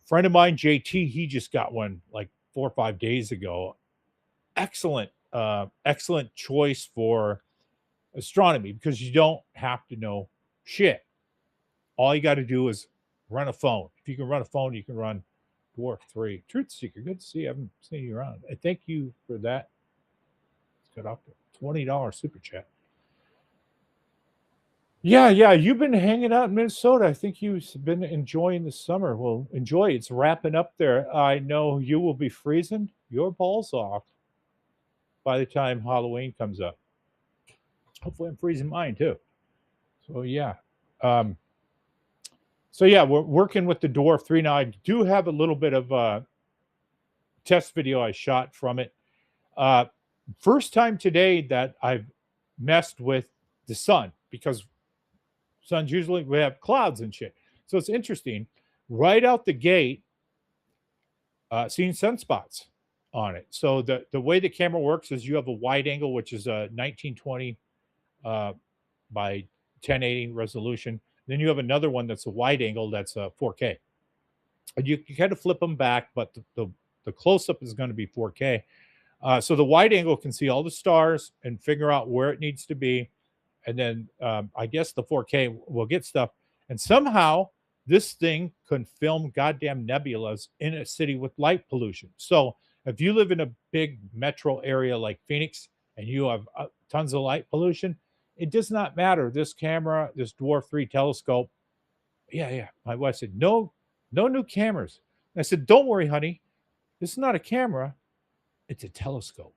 Friend of mine, JT, he just got one like 4 or 5 days ago. Excellent choice for astronomy because you don't have to know shit. All you got to do is run a phone. If you can run a phone, you can run Dwarf 3. Truth Seeker, good to see you. I haven't seen you around. I thank you for that. Let's get off the $20 super chat. Yeah, you've been hanging out in Minnesota. I think you've been enjoying the summer. Well, enjoy. It's wrapping up there. I know you will be freezing your balls off by the time Halloween comes up. Hopefully I'm freezing mine too. So yeah. We're working with the Dwarf 3 now. I do have a little bit of a test video I shot from it. First time today that I've messed with the sun because suns usually we have clouds and shit. So it's interesting. Right out the gate, seeing sunspots on it. So the way the camera works is you have a wide angle, which is a 1920 by 1080 resolution. Then you have another one that's a wide angle that's a 4K. And you kind of flip them back, but the close-up is going to be 4K. So the wide angle can see all the stars and figure out where it needs to be. And then I guess the 4K will get stuff. And somehow this thing can film goddamn nebulas in a city with light pollution. So if you live in a big metro area like Phoenix and you have tons of light pollution, it does not matter. This camera, this Dwarf 3 telescope. Yeah. My wife said, no new cameras. And I said, don't worry, honey. This is not a camera. It's a telescope.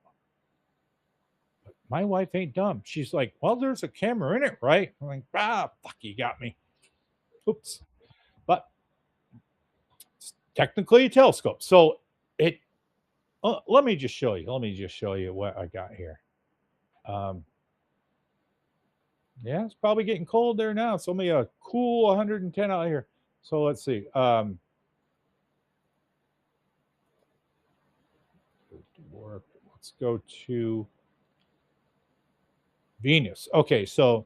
But my wife ain't dumb. She's like, well, there's a camera in it, right? I'm like, fuck, you got me. Oops. But it's technically a telescope. So let me just show you. Let me just show you what I got here. Yeah, it's probably getting cold there now. It's only a cool 110 out here. So let's see. Let's go to Venus. Okay, so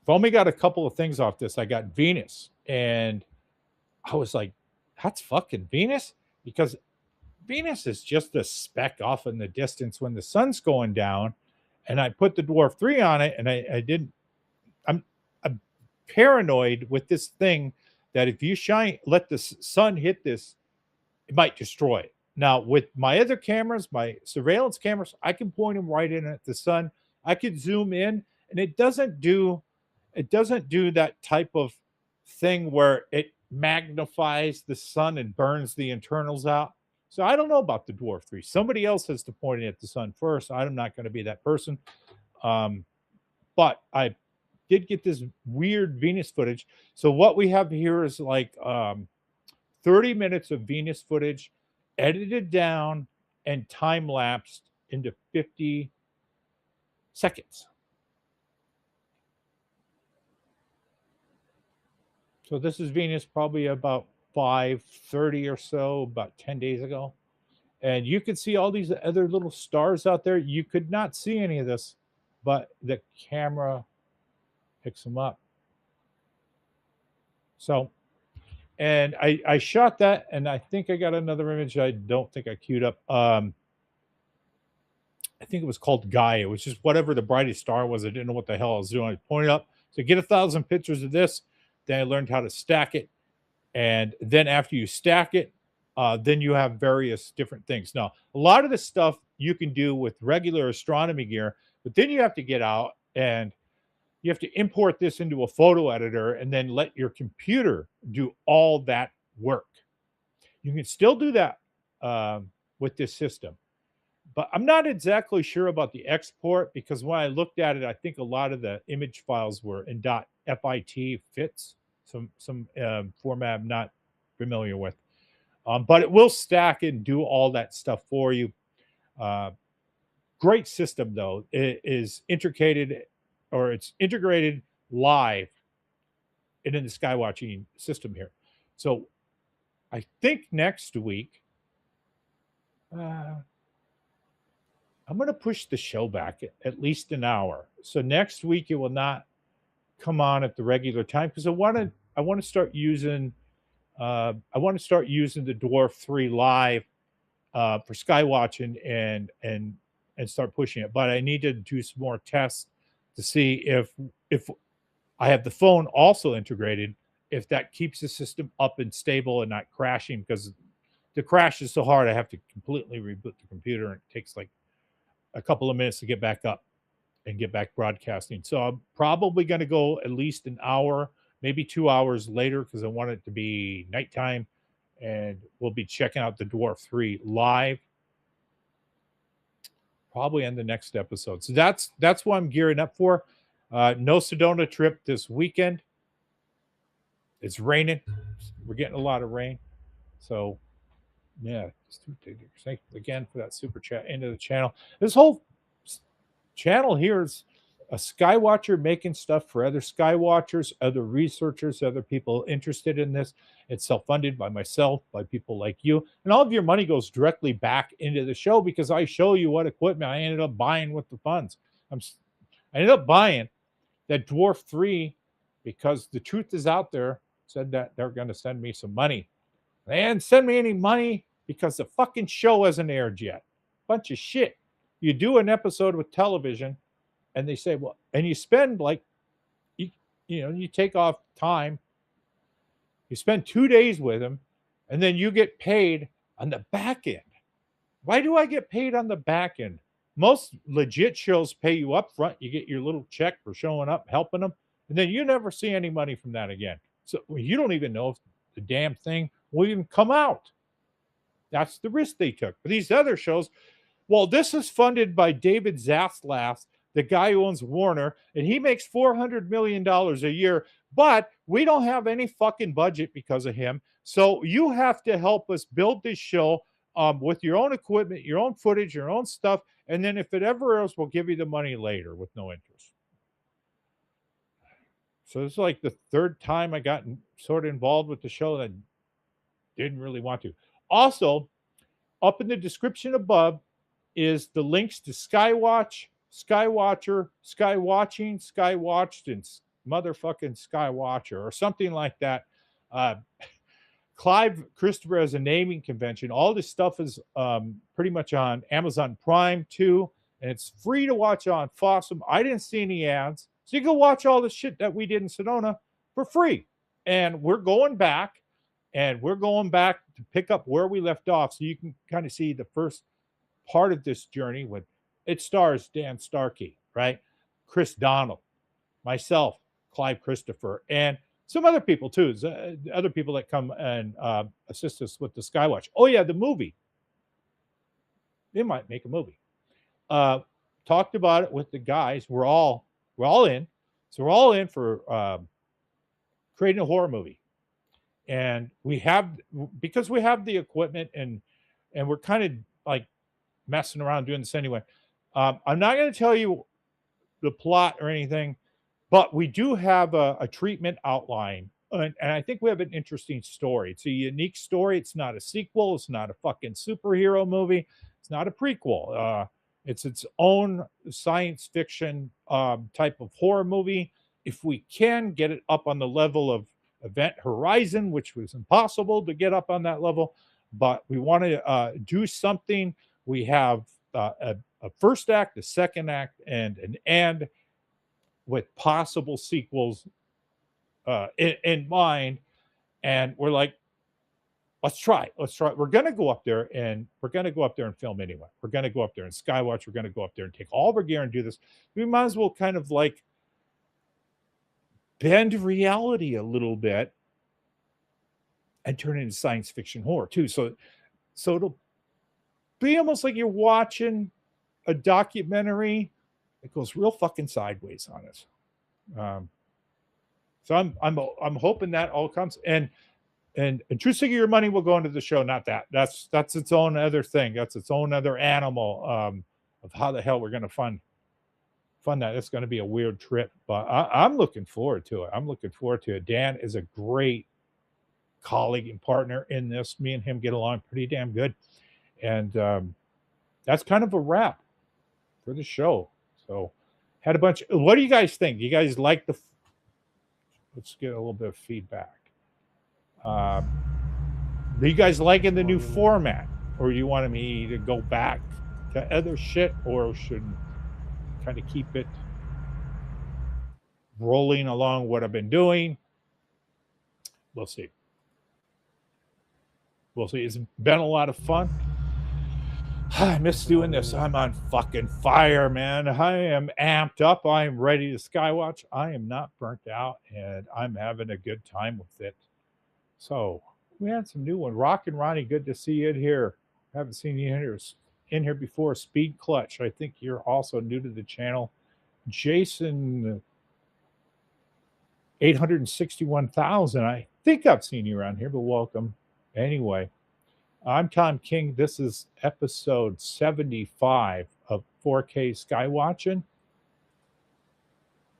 I've only got a couple of things off this. I got Venus, and I was like, that's fucking Venus? Because Venus is just a speck off in the distance when the sun's going down. And I put the Dwarf 3 on it, and I'm paranoid with this thing that if you let the sun hit this, it might destroy it. Now, with my other cameras, my surveillance cameras, I can point them right in at the sun. I could zoom in, and it doesn't do that type of thing where it magnifies the sun and burns the internals out. So I don't know about the Dwarf 3. Somebody else has to point it at the sun first. I'm not going to be that person. But I did get this weird Venus footage. So what we have here is like 30 minutes of Venus footage, edited down and time lapsed into 50 seconds. So this is Venus probably about 5:30 or so, about 10 days ago. And you could see all these other little stars out there. You could not see any of this, but the camera picks them up. So, and I shot that, and I think I got another image I don't think I queued up. I think it was called Gaia. It was just whatever the brightest star was. I didn't know what the hell I was doing. I pointed up. So get 1,000 pictures of this. Then I learned how to stack it. And then after you stack it, then you have various different things. Now, a lot of this stuff you can do with regular astronomy gear, but then you have to get out and you have to import this into a photo editor and then let your computer do all that work. You can still do that with this system. But I'm not exactly sure about the export, because when I looked at it, I think a lot of the image files were in .fit fits, some format I'm not familiar with. But it will stack and do all that stuff for you. Great system, though. It is integrated, or it's integrated live into the Skywatching system here. So I think next week, I'm going to push the show back at least an hour. So next week it will not come on at the regular time, because I want to start using the Dwarf3 live for Skywatching and start pushing it. But I need to do some more tests to see if I have the phone also integrated, if that keeps the system up and stable and not crashing, because the crash is so hard I have to completely reboot the computer, and it takes like a couple of minutes to get back up and get back broadcasting. So I'm probably going to go at least an hour, maybe 2 hours later, because I want it to be nighttime, and we'll be checking out the Dwarf3 live probably on the next episode. So that's what I'm gearing up for. No Sedona trip this weekend. It's raining. We're getting a lot of rain. So yeah, thank you again for that super chat into the channel. This whole channel here is a Skywatcher making stuff for other Skywatchers, other researchers, other people interested in this. It's self-funded by myself, by people like you. And all of your money goes directly back into the show, because I show you what equipment I ended up buying with the funds. I ended up buying that Dwarf 3 because the truth is out there, said that they're going to send me some money. They didn't send me any money because the fucking show hasn't aired yet. Bunch of shit. You do an episode with television, and they say, well, and you spend like, you take off time. You spend 2 days with them, and then you get paid on the back end. Why do I get paid on the back end? Most legit shows pay you up front. You get your little check for showing up, helping them, and then you never see any money from that again. So you don't even know if the damn thing will even come out. That's the risk they took. But these other shows, well, this is funded by David Zaslav, the guy who owns Warner, and he makes $400 million a year, but we don't have any fucking budget because of him. So you have to help us build this show with your own equipment, your own footage, your own stuff, and then if it ever else, we'll give you the money later with no interest. So it's like the third time I got sort of involved with the show that I didn't really want to. Also, up in the description above is the links to Skywatch, Skywatcher, Skywatching, Skywatched, and motherfucking Skywatcher, or something like that. Clive Christopher has a naming convention. All this stuff is pretty much on Amazon Prime too, and it's free to watch on Fawesome. I didn't see any ads, so you can watch all the shit that we did in Sedona for free. And we're going back to pick up where we left off, so you can kind of see the first part of this journey. With it stars Dan Starkey, right? Chris Donald, myself, Clive Christopher, and some other people too. Other people that come and assist us with the Skywatch. Oh yeah, the movie. They might make a movie. Talked about it with the guys. We're all in. So we're all in for creating a horror movie. And we have, because we have the equipment and we're kind of like messing around doing this anyway. I'm not going to tell you the plot or anything, but we do have a treatment outline. And I think we have an interesting story. It's a unique story. It's not a sequel. It's not a fucking superhero movie. It's not a prequel. It's its own science fiction type of horror movie. If we can get it up on the level of Event Horizon, which was impossible to get up on that level, but we want to do something. We have a first act, a second act, and an end with possible sequels in mind. And we're like, let's try. We're going to go up there and film anyway. We're going to go up there and Skywatch. We're going to go up there and take all of our gear and do this. We might as well kind of like bend reality a little bit and turn it into science fiction horror too. So it'll be almost like you're watching a documentary that goes real fucking sideways on us. So I'm hoping that all comes and True Sig of Your Money will go into the show. Not that. That's its own other thing. That's its own other animal of how the hell we're going to fund that. It's going to be a weird trip, but I'm looking forward to it. Dan is a great colleague and partner in this. Me and him get along pretty damn good. And that's kind of a wrap for the show. So had a bunch. What do you guys think? Do you guys like let's get a little bit of feedback. Are you guys liking the new format? Or do you want me to go back to other shit? Or should kind of keep it rolling along what I've been doing? We'll see. It's been a lot of fun. I miss doing this. I'm on fucking fire, man. I am amped up. I am ready to Skywatch. I am not burnt out, and I'm having a good time with it. So we had some new one. Rock and Ronnie, good to see you in here. Haven't seen you in here before. Speed Clutch, I think you're also new to the channel. Jason, 861,000. I think I've seen you around here, but welcome. Anyway, I'm Tom King. This is episode 75 of 4K Skywatching.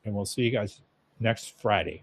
And we'll see you guys next Friday.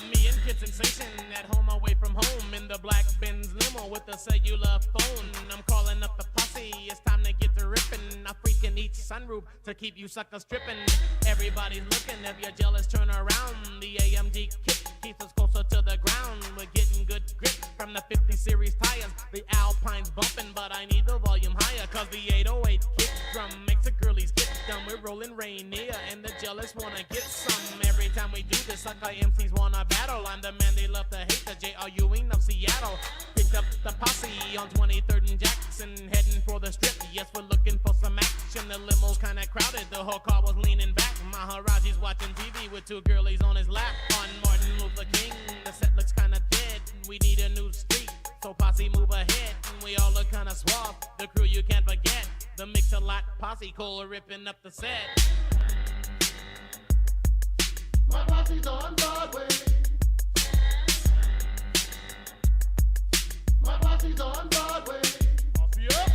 Me and Kid Sensation at home away from home in the black Benz limo with a cellular phone. I'm calling up the posse. It's time to get to ripping. I freaking each sunroof to keep you suckers tripping. Everybody's looking. If you're jealous, turn around. The AMG kit keeps us closer to the ground. We're getting good grip from the 50 series tires. The Alpine's bumping, but I need the volume higher. Cause the 808 kick drum makes the girlies get dumb. We're rolling Rainier and the jealous wanna get some. Every time we do this, sucker MCs wanna battle. I'm the man they love to hate, the J.R. Ewing of Seattle. Picked up the posse on 23rd and Jackson, heading for the strip. Yes, we're looking for some action. The limo's kinda crowded, the whole car was leaning back. Maharaji's watching TV with two girlies on his lap. On Martin Luther King, the set looks kinda dead. We need a new street, so posse move ahead. We all look kinda suave, the crew you can't forget. The Mix-a-Lot posse, Cole ripping up the set. My posse's on Broadway. My posse's on Broadway. Posse up.